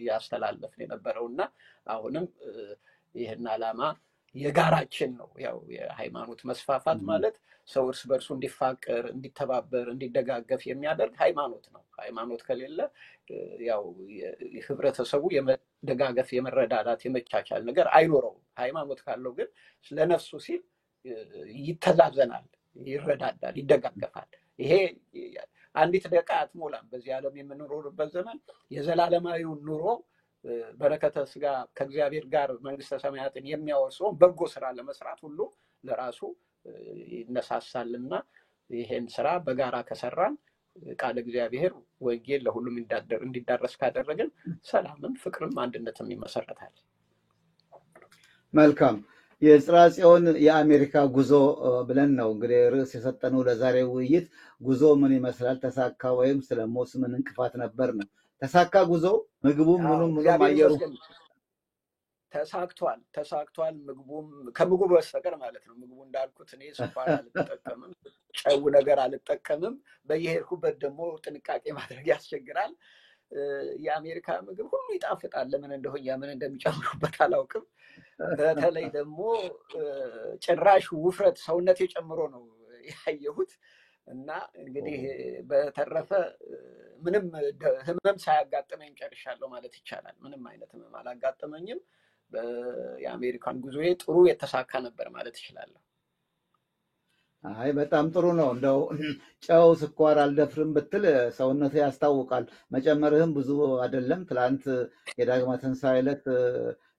ያስተላለፍን የነበረውና አሁንም ይህን ዓላማ የጋራችን ነው። ያው የሃይማኖት መስፋፋት ማለት ሰው እርስ በርሱ እንዲፋቀር፣ እንዲተባበር፣ እንዲደጋገፍ የሚያደርግ ሃይማኖት ነው። ሃይማኖት ከሌለ ያው ህብረተሰቡ የመደጋገፍ፣ የመረዳዳት፣ የመቻቻል ነገር አይኖረውም። ሃይማኖት ካለው ግን ለነፍሱ ሲል ይተዛዘናል፣ ይረዳዳል፣ ይደጋገፋል። ይሄ አንዲት ደቂቃ አትሞላም። በዚህ ዓለም የምንኖርበት ዘመን የዘላለማዊውን ኑሮ በረከተ ስጋ ከእግዚአብሔር ጋር መንግስተ ሰማያትን የሚያወርሰውን በጎ ስራ ለመስራት ሁሉ ለራሱ ይነሳሳልና ይሄን ስራ በጋራ ከሰራን ቃል እግዚአብሔር ወንጌል ለሁሉም እንዲዳረስ ካደረግን ሰላምም ፍቅርም አንድነትም ይመሰረታል። መልካም። የጽርሐ ጽዮን የአሜሪካ ጉዞ ብለን ነው እንግዲህ ርዕስ የሰጠነው ለዛሬው ውይይት። ጉዞ ምን ይመስላል፣ ተሳካ ወይም ስለሞት ምን እንቅፋት ነበር ነው። ተሳካ ጉዞ ምግቡም ምኑም እግዚአብሔር አየሩ ይመስገን ተሳክቷል። ምግቡም ከምግቡ በስተቀር ማለት ነው። ምግቡ እንዳልኩት እኔ ስኳር አልጠቀምም፣ ጨው ነገር አልጠቀምም። በየሄድኩበት ደግሞ ጥንቃቄ ማድረግ ያስቸግራል። የአሜሪካ ምግብ ሁሉ ይጣፍጣል። ለምን እንደሆነ ምን እንደሚጨምሩበት አላውቅም። በተለይ ደግሞ ጭራሽ ውፍረት ሰውነቴ ጨምሮ ነው ያየሁት። እና እንግዲህ በተረፈ ምንም ህመም ሳያጋጥመኝ ጨርሻለሁ ማለት ይቻላል። ምንም አይነት ህመም አላጋጠመኝም። የአሜሪካን ጉዞዬ ጥሩ የተሳካ ነበር ማለት ይችላለሁ። አይ በጣም ጥሩ ነው። እንደው ጨው ስኳር አልደፍርም ብትል ሰውነቱ ያስታውቃል። መጨመርህም ብዙ አይደለም። ትላንት የዳግማ ትንሣኤ ዕለት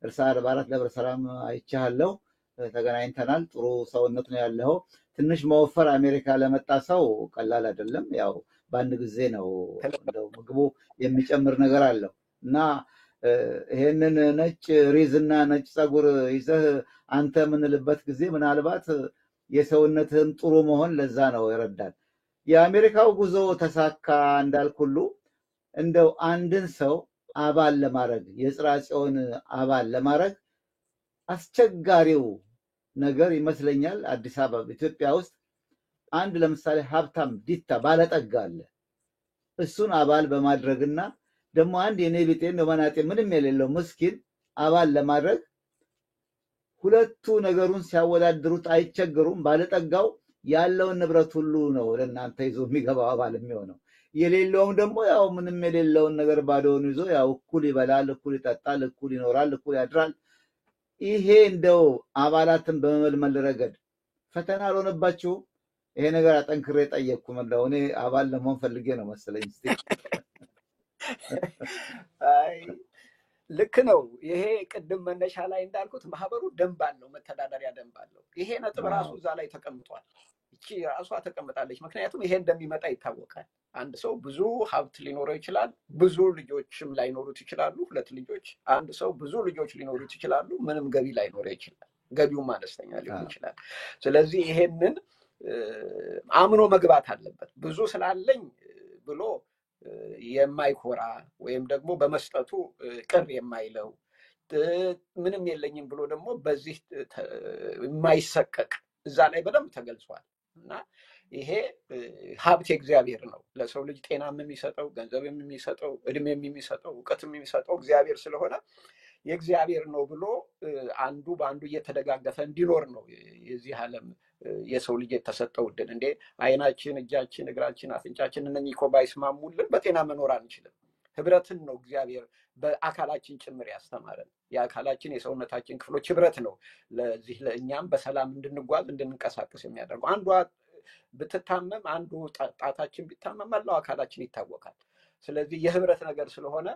እርሳ 44 ደብረ ሰላም አይቻለሁ፣ ተገናኝተናል። ጥሩ ሰውነት ነው ያለው። ትንሽ መወፈር አሜሪካ ለመጣ ሰው ቀላል አይደለም። ያው በአንድ ጊዜ ነው እንደው ምግቡ የሚጨምር ነገር አለው እና ይሄንን ነጭ ሪዝና ነጭ ፀጉር ይዘህ አንተ የምንልበት ጊዜ ምናልባት የሰውነትህም ጥሩ መሆን ለዛ ነው ይረዳል። የአሜሪካው ጉዞ ተሳካ እንዳልክ ሁሉ እንደው አንድን ሰው አባል ለማድረግ የጽርሐ ጽዮን አባል ለማድረግ አስቸጋሪው ነገር ይመስለኛል አዲስ አበባ ኢትዮጵያ ውስጥ አንድ ለምሳሌ ሀብታም ዲታ ባለጠጋ አለ። እሱን አባል በማድረግና ደግሞ አንድ የኔ ቢጤ ነው መናጤ ምንም የሌለው ምስኪን አባል ለማድረግ ሁለቱ ነገሩን ሲያወዳድሩት አይቸገሩም። ባለጠጋው ያለውን ንብረት ሁሉ ነው ለእናንተ ይዞ የሚገባው አባል የሚሆነው። የሌለውም ደግሞ ያው ምንም የሌለውን ነገር ባዶውን ይዞ ያው እኩል ይበላል፣ እኩል ይጠጣል፣ እኩል ይኖራል፣ እኩል ያድራል። ይሄ እንደው አባላትን በመመልመል ረገድ ፈተና አልሆነባችሁም? ይሄ ነገር አጠንክሬ ጠየቅኩ። እንደው እኔ አባል ለመሆን ፈልጌ ነው መሰለኝ። እስቲ ልክ ነው። ይሄ ቅድም መነሻ ላይ እንዳልኩት ማህበሩ ደንብ አለው፣ መተዳደሪያ ደንብ አለው። ይሄ ነጥብ ራሱ እዛ ላይ ተቀምጧል። እቺ ራሷ ተቀምጣለች። ምክንያቱም ይሄ እንደሚመጣ ይታወቃል። አንድ ሰው ብዙ ሀብት ሊኖረው ይችላል፣ ብዙ ልጆችም ላይኖሩት ይችላሉ። ሁለት ልጆች፣ አንድ ሰው ብዙ ልጆች ሊኖሩት ይችላሉ፣ ምንም ገቢ ላይኖረው ይችላል፣ ገቢውም አነስተኛ ሊሆን ይችላል። ስለዚህ ይሄንን አምኖ መግባት አለበት። ብዙ ስላለኝ ብሎ የማይኮራ ወይም ደግሞ በመስጠቱ ቅር የማይለው ምንም የለኝም ብሎ ደግሞ በዚህ የማይሰቀቅ እዛ ላይ በደንብ ተገልጿል። እና ይሄ ሀብት የእግዚአብሔር ነው። ለሰው ልጅ ጤናም የሚሰጠው ገንዘብም የሚሰጠው እድሜም የሚሰጠው እውቀትም የሚሰጠው እግዚአብሔር ስለሆነ የእግዚአብሔር ነው ብሎ አንዱ በአንዱ እየተደጋገፈ እንዲኖር ነው የዚህ ዓለም የሰው ልጅ የተሰጠው ዕድል። እንዴ አይናችን፣ እጃችን፣ እግራችን፣ አፍንጫችን እነኚህ እኮ ባይስማሙልን በጤና መኖር አንችልም። ህብረትን ነው እግዚአብሔር በአካላችን ጭምር ያስተማረን። የአካላችን የሰውነታችን ክፍሎች ህብረት ነው ለዚህ ለእኛም በሰላም እንድንጓዝ እንድንንቀሳቀስ የሚያደርገው። አንዷ ብትታመም አንዱ ጣታችን ቢታመም መላው አካላችን ይታወቃል። ስለዚህ የህብረት ነገር ስለሆነ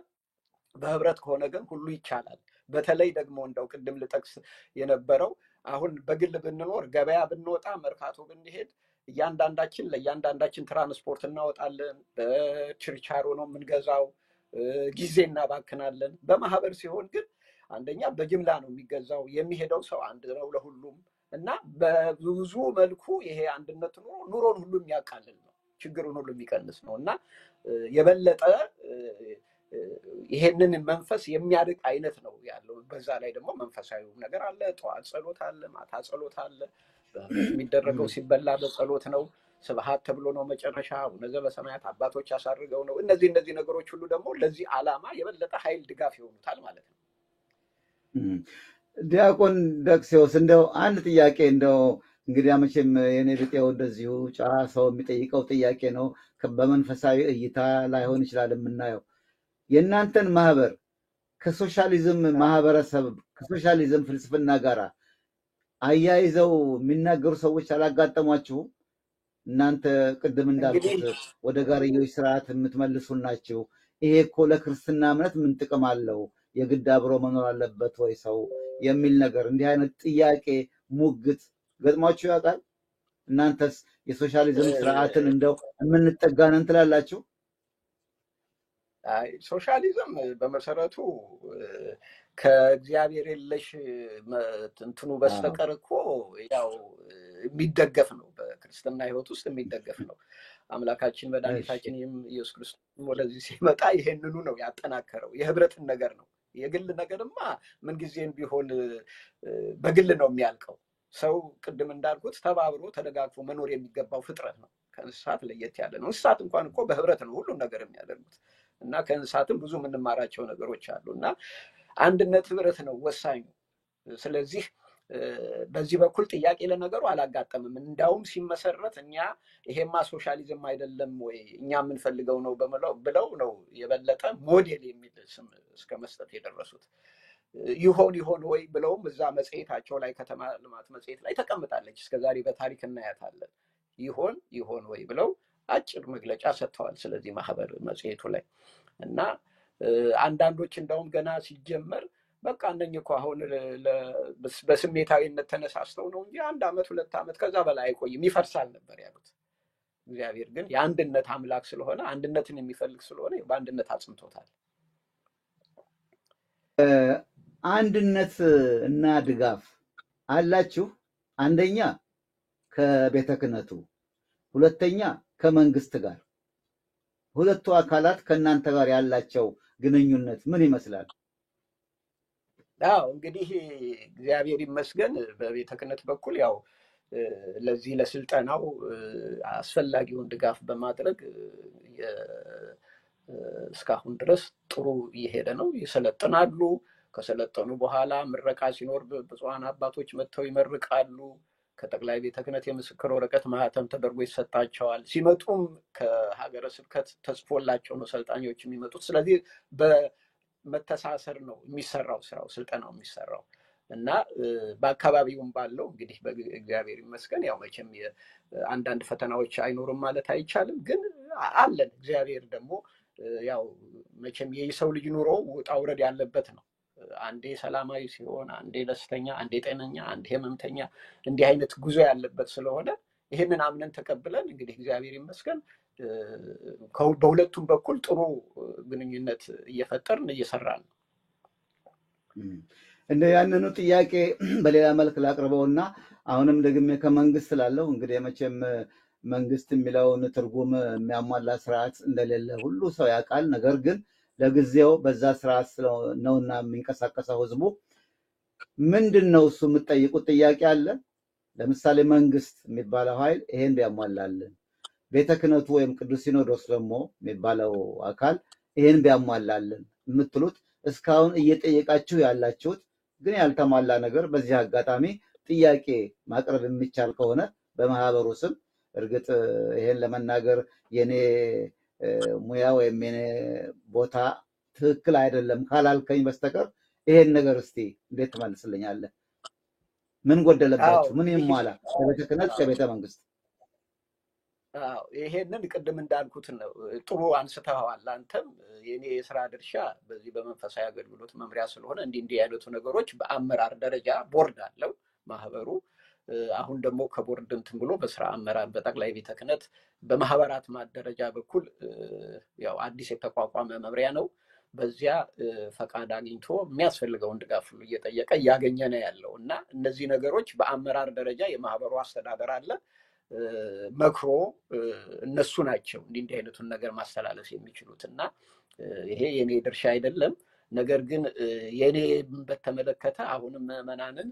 በህብረት ከሆነ ግን ሁሉ ይቻላል። በተለይ ደግሞ እንደው ቅድም ልጠቅስ የነበረው አሁን በግል ብንኖር ገበያ ብንወጣ መርካቶ ብንሄድ እያንዳንዳችን ለእያንዳንዳችን ትራንስፖርት እናወጣለን። በችርቻሮ ነው የምንገዛው፣ ጊዜ እናባክናለን። በማህበር ሲሆን ግን አንደኛ በጅምላ ነው የሚገዛው፣ የሚሄደው ሰው አንድ ነው ለሁሉም እና በብዙ መልኩ ይሄ አንድነት ኑሮን ሁሉ የሚያቃልል ነው፣ ችግሩን ሁሉ የሚቀንስ ነው እና የበለጠ ይሄንን መንፈስ የሚያድቅ አይነት ነው ያለው። በዛ ላይ ደግሞ መንፈሳዊ ነገር አለ። ጠዋት ጸሎት አለ፣ ማታ ጸሎት አለ። የሚደረገው ሲበላ በጸሎት ነው። ስብሐት ተብሎ ነው መጨረሻ። አቡነ ዘበሰማያት አባቶች ያሳርገው ነው። እነዚህ ነገሮች ሁሉ ደግሞ ለዚህ ዓላማ የበለጠ ኃይል ድጋፍ ይሆኑታል ማለት ነው። ዲያቆን ደቅሴዎስ እንደው አንድ ጥያቄ እንደው እንግዲህ መቼም የኔ ብጤው እንደዚሁ ጨዋ ሰው የሚጠይቀው ጥያቄ ነው። በመንፈሳዊ እይታ ላይሆን ይችላል የምናየው። የእናንተን ማህበር ከሶሻሊዝም ማህበረሰብ ከሶሻሊዝም ፍልስፍና ጋር አያይዘው የሚናገሩ ሰዎች አላጋጠሟችሁም? እናንተ ቅድም እንዳልኩት ወደ ጋርዮሽ ስርዓት የምትመልሱ ናችሁ። ይሄ እኮ ለክርስትና እምነት ምን ጥቅም አለው? የግድ አብሮ መኖር አለበት ወይ ሰው የሚል ነገር እንዲህ አይነት ጥያቄ ሙግት ገጥሟችሁ ያውቃል? እናንተስ የሶሻሊዝም ስርዓትን እንደው የምንጠጋነን ትላላችሁ? ሶሻሊዝም በመሰረቱ ከእግዚአብሔር የለሽ እንትኑ በስተቀር እኮ ያው የሚደገፍ ነው በክርስትና ህይወት ውስጥ የሚደገፍ ነው። አምላካችን መድኃኒታችን ኢየሱስ ክርስቶስ ወደዚህ ሲመጣ ይሄንኑ ነው ያጠናከረው። የህብረትን ነገር ነው። የግል ነገርማ ምንጊዜም ቢሆን በግል ነው የሚያልቀው። ሰው ቅድም እንዳልኩት ተባብሮ ተደጋግፎ መኖር የሚገባው ፍጥረት ነው። ከእንስሳት ለየት ያለ ነው። እንስሳት እንኳን እኮ በህብረት ነው ሁሉም ነገር የሚያደርጉት እና ከእንስሳትም ብዙ የምንማራቸው ነገሮች አሉ እና አንድነት ህብረት ነው ወሳኙ። ስለዚህ በዚህ በኩል ጥያቄ ለነገሩ አላጋጠምም። እንዳውም ሲመሰረት እኛ ይሄማ ሶሻሊዝም አይደለም ወይ እኛ የምንፈልገው ነው ብለው ነው የበለጠ ሞዴል የሚል ስም እስከ መስጠት የደረሱት። ይሆን ወይ ብለውም እዛ መጽሔታቸው ላይ ከተማ ልማት መጽሔት ላይ ተቀምጣለች። እስከዛሬ በታሪክ እናያታለን። ይሆን ወይ ብለው አጭር መግለጫ ሰጥተዋል ስለዚህ ማህበር መጽሔቱ ላይ እና አንዳንዶች እንደውም ገና ሲጀመር በቃ እነኚህ እኮ አሁን በስሜታዊነት ተነሳስተው ነው እንጂ 1 ዓመት 2 ዓመት ከዛ በላይ አይቆይም ይፈርሳል ነበር ያሉት። እግዚአብሔር ግን የአንድነት አምላክ ስለሆነ አንድነትን የሚፈልግ ስለሆነ በአንድነት አጽንቶታል። አንድነት እና ድጋፍ አላችሁ። አንደኛ ከቤተ ክህነቱ፣ ሁለተኛ ከመንግስት ጋር። ሁለቱ አካላት ከእናንተ ጋር ያላቸው ግንኙነት ምን ይመስላል? አዎ እንግዲህ እግዚአብሔር ይመስገን በቤተ ክህነት በኩል ያው ለዚህ ለስልጠናው አስፈላጊውን ድጋፍ በማድረግ እስካሁን ድረስ ጥሩ እየሄደ ነው። ይሰለጥናሉ። ከሰለጠኑ በኋላ ምረቃ ሲኖር ብፁዓን አባቶች መጥተው ይመርቃሉ። ከጠቅላይ ቤተ ክህነት የምስክር ወረቀት ማህተም ተደርጎ ይሰጣቸዋል። ሲመጡም ከሀገረ ስብከት ተጽፎላቸው ነው ሰልጣኞች የሚመጡት። ስለዚህ በመተሳሰር ነው የሚሰራው ስራው ስልጠናው የሚሰራው እና በአካባቢውም ባለው እንግዲህ በእግዚአብሔር ይመስገን ያው መቼም አንዳንድ ፈተናዎች አይኖርም ማለት አይቻልም፣ ግን አለን። እግዚአብሔር ደግሞ ያው መቼም የሰው ልጅ ኑሮ ውጣ ውረድ ያለበት ነው። አንዴ ሰላማዊ ሲሆን፣ አንዴ ደስተኛ፣ አንዴ ጤነኛ፣ አንዴ ህመምተኛ እንዲህ አይነት ጉዞ ያለበት ስለሆነ ይህንን አምነን ተቀብለን እንግዲህ እግዚአብሔር ይመስገን በሁለቱም በኩል ጥሩ ግንኙነት እየፈጠርን እየሰራን ነው። እንደ ያንኑ ጥያቄ በሌላ መልክ ላቅርበውና አሁንም ደግሜ ከመንግስት ስላለው እንግዲህ መቼም መንግስት የሚለውን ትርጉም የሚያሟላ ስርዓት እንደሌለ ሁሉ ሰው ያውቃል። ነገር ግን ለጊዜው በዛ ስርዓት ነውና የሚንቀሳቀሰው ህዝቡ ምንድን ነው እሱ የምትጠይቁት ጥያቄ አለ። ለምሳሌ መንግስት የሚባለው ኃይል ይሄን ቢያሟላልን፣ ቤተ ክህነቱ ወይም ቅዱስ ሲኖዶስ ደግሞ የሚባለው አካል ይሄን ቢያሟላልን የምትሉት እስካሁን እየጠየቃችሁ ያላችሁት ግን ያልተሟላ ነገር በዚህ አጋጣሚ ጥያቄ ማቅረብ የሚቻል ከሆነ በማህበሩ ስም እርግጥ ይሄን ለመናገር የኔ ሙያ ወይም የኔ ቦታ ትክክል አይደለም ካላልከኝ በስተቀር ይሄን ነገር እስቲ እንዴት ትመልስልኛለህ? ምን ጎደለባችሁ? ምን ይሟላ? ከቤተ ክህነት ከቤተ መንግስት? ይሄንን ቅድም እንዳልኩት ነው። ጥሩ አንስተዋል። አንተም የኔ የስራ ድርሻ በዚህ በመንፈሳዊ አገልግሎት መምሪያ ስለሆነ እንዲህ አይነቱ ነገሮች በአመራር ደረጃ ቦርድ አለው ማህበሩ። አሁን ደግሞ ከቦርድ እንትን ብሎ በስራ አመራር በጠቅላይ ቤተ ክህነት በማህበራት ማደረጃ በኩል ያው አዲስ የተቋቋመ መምሪያ ነው። በዚያ ፈቃድ አግኝቶ የሚያስፈልገውን ድጋፍ ሁሉ እየጠየቀ እያገኘ ነው ያለው እና እነዚህ ነገሮች በአመራር ደረጃ የማህበሩ አስተዳደር አለ መክሮ እነሱ ናቸው እንዲህ አይነቱን ነገር ማስተላለፍ የሚችሉት እና ይሄ የኔ ድርሻ አይደለም። ነገር ግን የኔ በተመለከተ አሁንም ምዕመናንን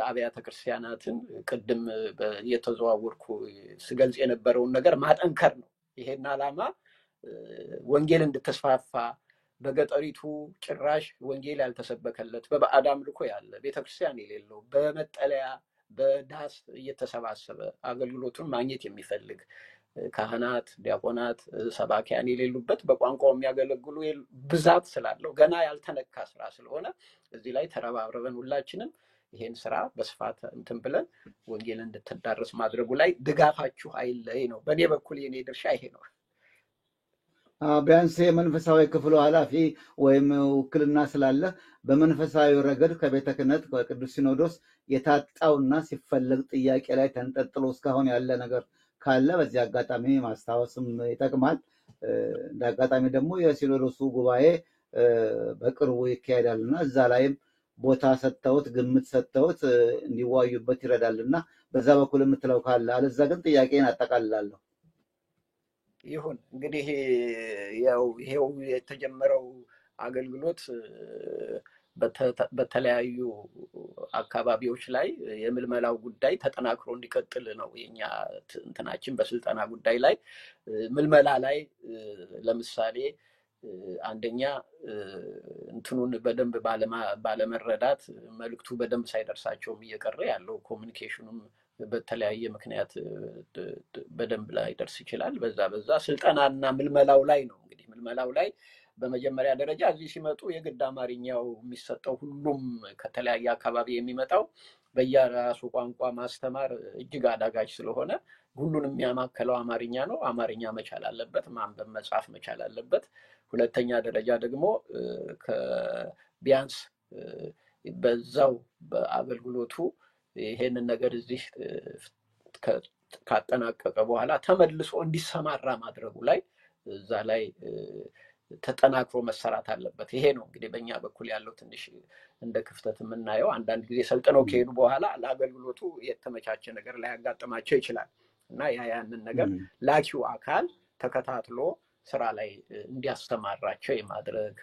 አብያተ ክርስቲያናትን ቅድም የተዘዋወርኩ ስገልጽ የነበረውን ነገር ማጠንከር ነው። ይሄን ዓላማ ወንጌል እንድትስፋፋ በገጠሪቱ ጭራሽ ወንጌል ያልተሰበከለት በባዕድ አምልኮ ያለ ቤተክርስቲያን የሌለው በመጠለያ በዳስ እየተሰባሰበ አገልግሎቱን ማግኘት የሚፈልግ ካህናት፣ ዲያቆናት፣ ሰባኪያን የሌሉበት በቋንቋው የሚያገለግሉ ብዛት ስላለው ገና ያልተነካ ስራ ስለሆነ እዚህ ላይ ተረባርበን ሁላችንም ይሄን ስራ በስፋት እንትን ብለን ወንጌል እንድትዳረስ ማድረጉ ላይ ድጋፋችሁ አይለይ ነው። በእኔ በኩል የኔ ድርሻ ይሄ ነው። ቢያንስ የመንፈሳዊ ክፍሉ ኃላፊ ወይም ውክልና ስላለ በመንፈሳዊ ረገድ ከቤተ ክህነት ከቅዱስ ሲኖዶስ የታጣውና ሲፈለግ ጥያቄ ላይ ተንጠልጥሎ እስካሁን ያለ ነገር ካለ በዚህ አጋጣሚ ማስታወስም ይጠቅማል። እንደ አጋጣሚ ደግሞ የሲኖዶሱ ጉባኤ በቅርቡ ይካሄዳልና እዛ ላይም ቦታ ሰጥተውት ግምት ሰጥተውት እንዲዋዩበት ይረዳልና በዛ በኩል የምትለው ካለ፣ አለዛ ግን ጥያቄን አጠቃልላለሁ። ይሁን እንግዲህ ያው ይሄው የተጀመረው አገልግሎት በተለያዩ አካባቢዎች ላይ የምልመላው ጉዳይ ተጠናክሮ እንዲቀጥል ነው የኛ እንትናችን። በስልጠና ጉዳይ ላይ ምልመላ ላይ ለምሳሌ አንደኛ እንትኑን በደንብ ባለመረዳት መልክቱ በደንብ ሳይደርሳቸውም እየቀረ ያለው ኮሚኒኬሽኑም በተለያየ ምክንያት በደንብ ላይደርስ ይችላል። በዛ ስልጠናና ምልመላው ላይ ነው እንግዲህ ምልመላው ላይ በመጀመሪያ ደረጃ እዚህ ሲመጡ የግድ አማርኛው የሚሰጠው ሁሉም ከተለያየ አካባቢ የሚመጣው በየራሱ ቋንቋ ማስተማር እጅግ አዳጋች ስለሆነ ሁሉንም የሚያማከለው አማርኛ ነው። አማርኛ መቻል አለበት፣ ማንበብ መጻፍ መቻል አለበት። ሁለተኛ ደረጃ ደግሞ ቢያንስ በዛው በአገልግሎቱ ይሄንን ነገር እዚህ ካጠናቀቀ በኋላ ተመልሶ እንዲሰማራ ማድረጉ ላይ እዛ ላይ ተጠናክሮ መሰራት አለበት። ይሄ ነው እንግዲህ በእኛ በኩል ያለው ትንሽ እንደ ክፍተት የምናየው። አንዳንድ ጊዜ ሰልጥነው ከሄዱ በኋላ ለአገልግሎቱ የተመቻቸ ነገር ላይ ያጋጥማቸው ይችላል እና ያንን ነገር ላኪው አካል ተከታትሎ ስራ ላይ እንዲያስተማራቸው የማድረግ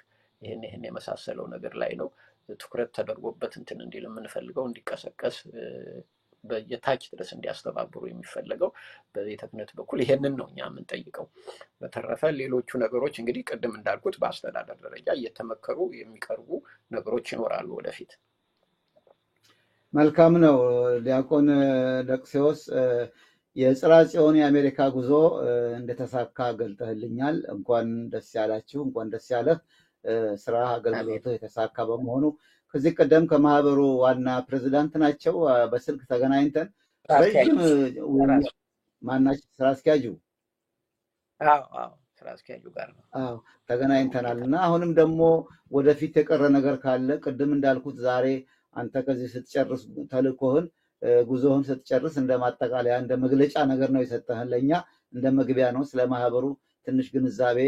ይህን የመሳሰለው ነገር ላይ ነው ትኩረት ተደርጎበት እንትን እንዲል የምንፈልገው፣ እንዲቀሰቀስ በየታች ድረስ እንዲያስተባብሩ የሚፈለገው በቤተ ክህነት በኩል ይሄንን ነው እኛ የምንጠይቀው። በተረፈ ሌሎቹ ነገሮች እንግዲህ ቅድም እንዳልኩት በአስተዳደር ደረጃ እየተመከሩ የሚቀርቡ ነገሮች ይኖራሉ ወደፊት። መልካም ነው። ዲያቆን ደቅሴዎስ የጽርሐ ጽዮን የአሜሪካ ጉዞ እንደተሳካ ገልጠህልኛል። እንኳን ደስ ያላችሁ፣ እንኳን ደስ ያለህ። ስራ አገልግሎትህ የተሳካ በመሆኑ ከዚህ ቀደም ከማህበሩ ዋና ፕሬዚዳንት ናቸው። በስልክ ተገናኝተን ረጅም ማናቸው ስራ አስኪያጁ ስራ አስኪያጁ ጋር ነው ተገናኝተናል እና አሁንም ደግሞ ወደፊት የቀረ ነገር ካለ ቅድም እንዳልኩት ዛሬ አንተ ከዚህ ስትጨርስ ተልእኮህን ጉዞህን ስትጨርስ እንደ ማጠቃለያ እንደ መግለጫ ነገር ነው የሰጠህን፣ ለእኛ እንደ መግቢያ ነው። ስለ ማህበሩ ትንሽ ግንዛቤ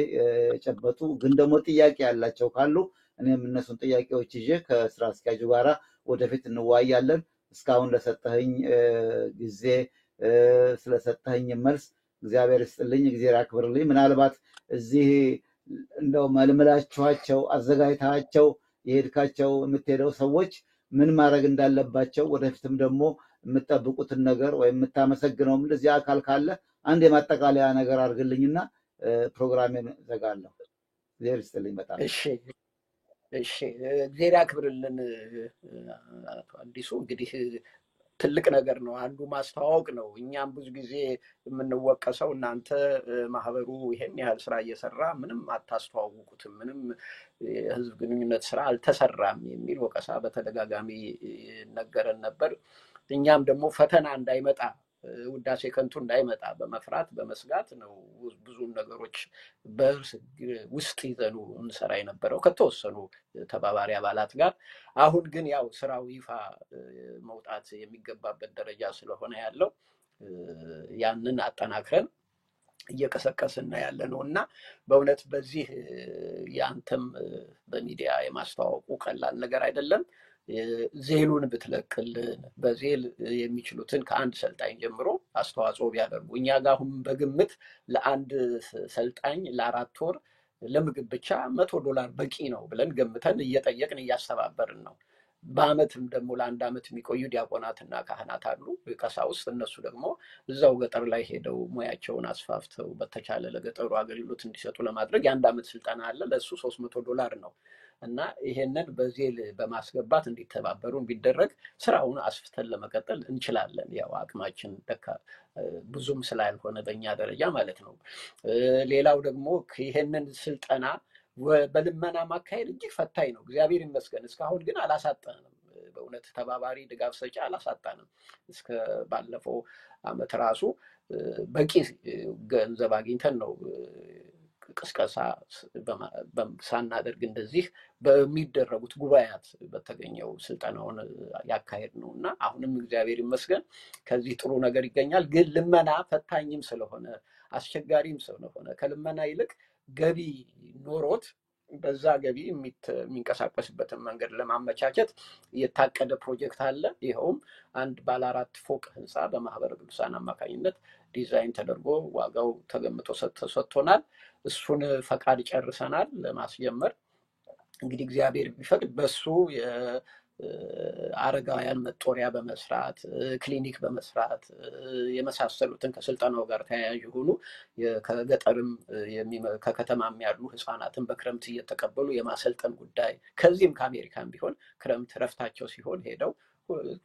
የጨበጡ ግን ደግሞ ጥያቄ ያላቸው ካሉ እኔም እነሱን ጥያቄዎች ይዤ ከስራ አስኪያጁ ጋራ ወደፊት እንዋያለን። እስካሁን ለሰጠኸኝ ጊዜ ስለሰጠኸኝ መልስ እግዚአብሔር ይስጥልኝ፣ እግዚአብሔር ያክብርልኝ። ምናልባት እዚህ እንደው መልምላችኋቸው አዘጋጅታቸው የሄድካቸው የምትሄደው ሰዎች ምን ማድረግ እንዳለባቸው ወደፊትም ደግሞ የምትጠብቁትን ነገር ወይም የምታመሰግነውም እንደዚህ አካል ካለ አንድ የማጠቃለያ ነገር አድርግልኝና ፕሮግራሜን ዘጋለሁ። እግዚአብሔር ይስጥልኝ በጣም። እሺ እግዚአብሔር ያክብርልን አቶ አዲሱ። እንግዲህ ትልቅ ነገር ነው፣ አንዱ ማስተዋወቅ ነው። እኛም ብዙ ጊዜ የምንወቀሰው እናንተ ማህበሩ ይሄን ያህል ስራ እየሰራ ምንም አታስተዋውቁትም፣ ምንም የህዝብ ግንኙነት ስራ አልተሰራም የሚል ወቀሳ በተደጋጋሚ ነገረን ነበር። እኛም ደግሞ ፈተና እንዳይመጣ ውዳሴ ከንቱ እንዳይመጣ በመፍራት በመስጋት ነው ብዙ ነገሮች ውስጥ ይዘኑ እንሰራ የነበረው ከተወሰኑ ተባባሪ አባላት ጋር። አሁን ግን ያው ስራው ይፋ መውጣት የሚገባበት ደረጃ ስለሆነ ያለው ያንን አጠናክረን እየቀሰቀስን ያለ ነው እና በእውነት በዚህ ያንተም በሚዲያ የማስተዋወቁ ቀላል ነገር አይደለም። ዜሉን ብትለቅልን በዜል የሚችሉትን ከአንድ ሰልጣኝ ጀምሮ አስተዋጽኦ ቢያደርጉ እኛ ጋር አሁን በግምት ለአንድ ሰልጣኝ ለ4 ወር ለምግብ ብቻ $100 በቂ ነው ብለን ገምተን እየጠየቅን እያስተባበርን ነው። በአመትም ደግሞ ለ1 አመት የሚቆዩ ዲያቆናትና ካህናት አሉ፣ ቀሳውስት። እነሱ ደግሞ እዛው ገጠር ላይ ሄደው ሙያቸውን አስፋፍተው በተቻለ ለገጠሩ አገልግሎት እንዲሰጡ ለማድረግ የ1 አመት ስልጠና አለ፣ ለሱ $300 ነው እና ይሄንን በዜል በማስገባት እንዲተባበሩን ቢደረግ ስራውን አስፍተን ለመቀጠል እንችላለን። ያው አቅማችን ብዙም ስላልሆነ በእኛ ደረጃ ማለት ነው። ሌላው ደግሞ ይሄንን ስልጠና በልመና ማካሄድ እጅግ ፈታኝ ነው። እግዚአብሔር ይመስገን እስካሁን ግን አላሳጣንም። በእውነት ተባባሪ ድጋፍ ሰጪ አላሳጣንም። እስከ ባለፈው አመት ራሱ በቂ ገንዘብ አግኝተን ነው ቅስቀሳ ሳናደርግ እንደዚህ በሚደረጉት ጉባኤያት በተገኘው ስልጠናውን ያካሄድ ነው እና አሁንም እግዚአብሔር ይመስገን ከዚህ ጥሩ ነገር ይገኛል። ግን ልመና ፈታኝም ስለሆነ አስቸጋሪም ስለሆነ ከልመና ይልቅ ገቢ ኖሮት በዛ ገቢ የሚንቀሳቀስበትን መንገድ ለማመቻቸት የታቀደ ፕሮጀክት አለ። ይኸውም አንድ ባለ 4 ፎቅ ህንፃ በማህበረ ቅዱሳን አማካኝነት ዲዛይን ተደርጎ ዋጋው ተገምቶ ተሰጥቶናል። እሱን ፈቃድ ጨርሰናል ለማስጀመር። እንግዲህ እግዚአብሔር ቢፈቅድ በሱ አረጋውያን መጦሪያ በመስራት ክሊኒክ በመስራት የመሳሰሉትን ከስልጠናው ጋር ተያያዥ የሆኑ ከገጠርም ከከተማም ያሉ ህፃናትን በክረምት እየተቀበሉ የማሰልጠን ጉዳይ፣ ከዚህም ከአሜሪካም ቢሆን ክረምት ረፍታቸው ሲሆን ሄደው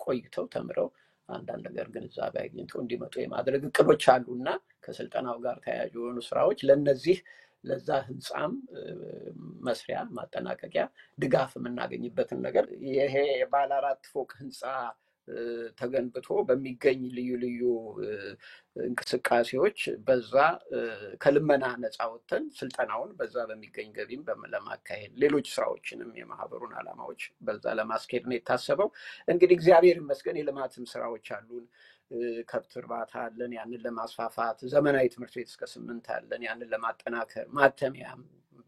ቆይተው ተምረው አንዳንድ ነገር ግንዛቤ አግኝተው እንዲመጡ የማድረግ እቅዶች አሉና ከስልጠናው ጋር ተያያዥ የሆኑ ስራዎች ለዛ ህንፃም መስሪያ ማጠናቀቂያ ድጋፍ የምናገኝበትን ነገር ይሄ ባለ 4 ፎቅ ህንፃ ተገንብቶ በሚገኝ ልዩ ልዩ እንቅስቃሴዎች በዛ ከልመና ነፃ ወጥተን ስልጠናውን በዛ በሚገኝ ገቢም ለማካሄድ ሌሎች ስራዎችንም የማህበሩን ዓላማዎች በዛ ለማስኬድ ነው የታሰበው። እንግዲህ እግዚአብሔር ይመስገን የልማትም ስራዎች አሉን። ከብት እርባታ አለን፣ ያንን ለማስፋፋት ዘመናዊ ትምህርት ቤት እስከ 8 አለን፣ ያንን ለማጠናከር ማተሚያ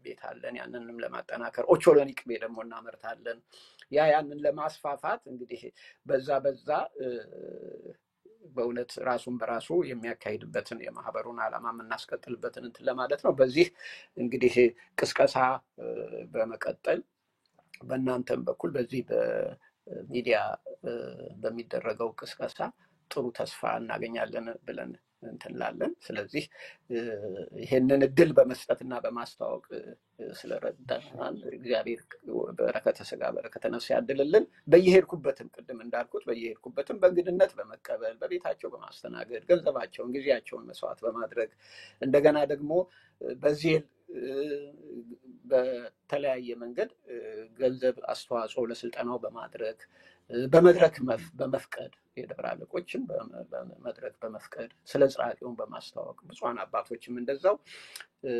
ቤት አለን፣ ያንንም ለማጠናከር ኦቾሎኒ ቅቤ ደግሞ እናመርታለን። ያንን ለማስፋፋት እንግዲህ በዛ በእውነት ራሱን በራሱ የሚያካሂድበትን የማህበሩን ዓላማ የምናስቀጥልበትን እንትን ለማለት ነው። በዚህ እንግዲህ ቅስቀሳ በመቀጠል በእናንተም በኩል በዚህ በሚዲያ በሚደረገው ቅስቀሳ ጥሩ ተስፋ እናገኛለን ብለን እንትንላለን። ስለዚህ ይሄንን እድል በመስጠትና በማስተዋወቅ ስለረዳን እግዚአብሔር በረከተ ስጋ በረከተ ነፍስ ያድልልን። በየሄድኩበትም ቅድም እንዳልኩት በየሄድኩበትም በእንግድነት በመቀበል በቤታቸው በማስተናገድ ገንዘባቸውን ጊዜያቸውን መስዋዕት በማድረግ እንደገና ደግሞ በዚህ በተለያየ መንገድ ገንዘብ አስተዋጽኦ ለስልጠናው በማድረግ በመድረክ በመፍቀድ የደብረ አለቆችም በመድረክ በመፍቀድ ስለ ጽራጤውን በማስተዋወቅ ብፁዓን አባቶችም እንደዛው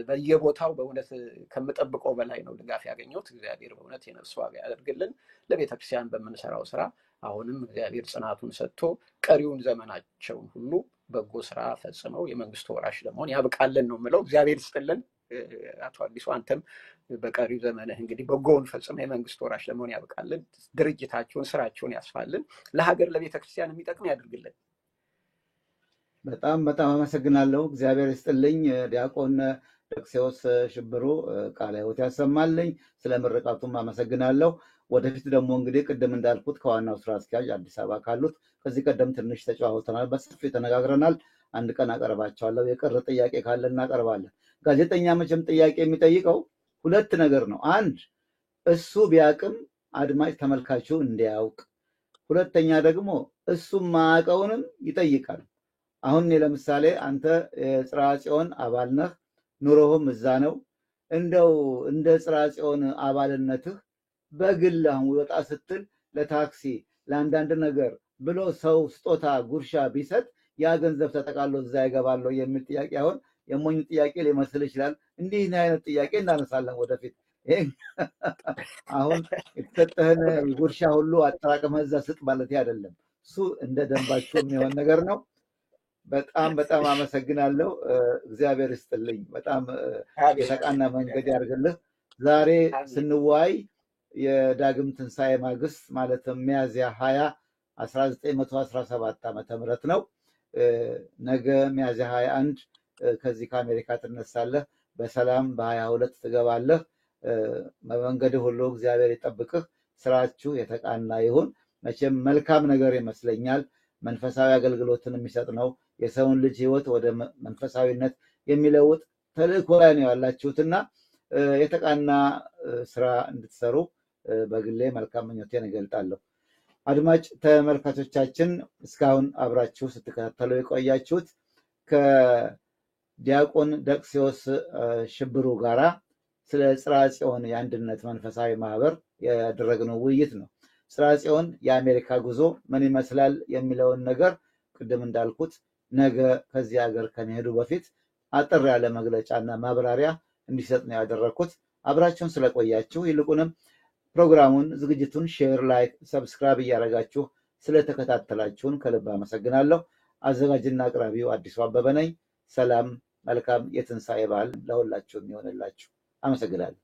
በየቦታው በእውነት ከምጠብቀው በላይ ነው ድጋፍ ያገኘሁት። እግዚአብሔር በእውነት የነፍስ ዋጋ ያደርግልን። ለቤተክርስቲያን በምንሰራው ስራ አሁንም እግዚአብሔር ጽናቱን ሰጥቶ ቀሪውን ዘመናቸውን ሁሉ በጎ ስራ ፈጽመው የመንግስቱ ወራሽ ለመሆን ያብቃልን ነው የምለው። እግዚአብሔር ይስጥልን። አቶ አዲሱ አንተም በቀሪው ዘመንህ እንግዲህ በጎውን ፈጽመህ የመንግስት ወራሽ ለመሆን ያብቃልን። ድርጅታቸውን ስራቸውን ያስፋልን። ለሀገር ለቤተክርስቲያን የሚጠቅም ያድርግልን። በጣም በጣም አመሰግናለሁ። እግዚአብሔር ይስጥልኝ። ዲያቆን ደቅሴዎስ ሽብሩ ቃለ ሕይወት ያሰማልኝ። ስለ ምርቃቱም አመሰግናለሁ። ወደፊት ደግሞ እንግዲህ ቅድም እንዳልኩት ከዋናው ስራ አስኪያጅ አዲስ አበባ ካሉት ከዚህ ቀደም ትንሽ ተጨዋውተናል፣ በሰፊው ተነጋግረናል። አንድ ቀን አቀርባቸዋለሁ። የቀረ ጥያቄ ካለ እናቀርባለን። ጋዜጠኛ መቼም ጥያቄ የሚጠይቀው 2 ነገር ነው። አንድ እሱ ቢያቅም አድማጭ ተመልካቹ እንዲያውቅ፣ ሁለተኛ ደግሞ እሱ ማያውቀውንም ይጠይቃል። አሁን ለምሳሌ አንተ የጽርሐ ጽዮን አባል ነህ፣ ኑሮህም እዛ ነው። እንደው እንደ ጽርሐ ጽዮን አባልነትህ በግል አሁን ወጣ ስትል ለታክሲ ለአንዳንድ ነገር ብሎ ሰው ስጦታ ጉርሻ ቢሰጥ ያ ገንዘብ ተጠቃሎ እዛ ይገባለሁ የሚል ጥያቄ አሁን የሞኝ ጥያቄ ሊመስል ይችላል። እንዲህ አይነት ጥያቄ እናነሳለን ወደፊት። አሁን የተሰጠህን ጉርሻ ሁሉ አጠራቅመህ እዛ ስጥ ማለት አይደለም። እሱ እንደ ደንባችሁ የሚሆን ነገር ነው። በጣም በጣም አመሰግናለሁ። እግዚአብሔር ይስጥልኝ። በጣም የተቃና መንገድ ያድርግልህ። ዛሬ ስንዋይ የዳግም ትንሣኤ ማግስት ማለትም ሚያዝያ 20 1917 ዓመተ ምህረት ነው። ነገ ሚያዝያ 21 ከዚህ ከአሜሪካ ትነሳለህ። በሰላም በ22 ትገባለህ። በመንገድ ሁሉ እግዚአብሔር ይጠብቅህ። ስራችሁ የተቃና ይሁን። መቼም መልካም ነገር ይመስለኛል። መንፈሳዊ አገልግሎትን የሚሰጥ ነው። የሰውን ልጅ ህይወት ወደ መንፈሳዊነት የሚለውጥ ተልእኮ ላይ ነው ያላችሁትና የተቃና ስራ እንድትሰሩ በግሌ መልካም ምኞቴን እገልጣለሁ። አድማጭ ተመልካቾቻችን እስካሁን አብራችሁ ስትከታተሉ የቆያችሁት ከዲያቆን ደቅሴዎስ ሽብሩ ጋራ ስለ ጽርሐ ጽዮን የአንድነት መንፈሳዊ ማህበር ያደረግነው ውይይት ነው። ጽርሐ ጽዮን የአሜሪካ ጉዞ ምን ይመስላል የሚለውን ነገር ቅድም እንዳልኩት ነገ ከዚህ ሀገር ከመሄዱ በፊት አጠር ያለ መግለጫና ማብራሪያ እንዲሰጥ ነው ያደረኩት። አብራችሁን ስለቆያችሁ ይልቁንም ፕሮግራሙን ዝግጅቱን ሼር፣ ላይክ፣ ሰብስክራይብ እያደረጋችሁ ስለተከታተላችሁን ከልብ አመሰግናለሁ። አዘጋጅና አቅራቢው አዲሱ አበበ ነኝ። ሰላም፣ መልካም የትንሣኤ በዓል ለሁላችሁም ይሆንላችሁ። አመሰግናለሁ።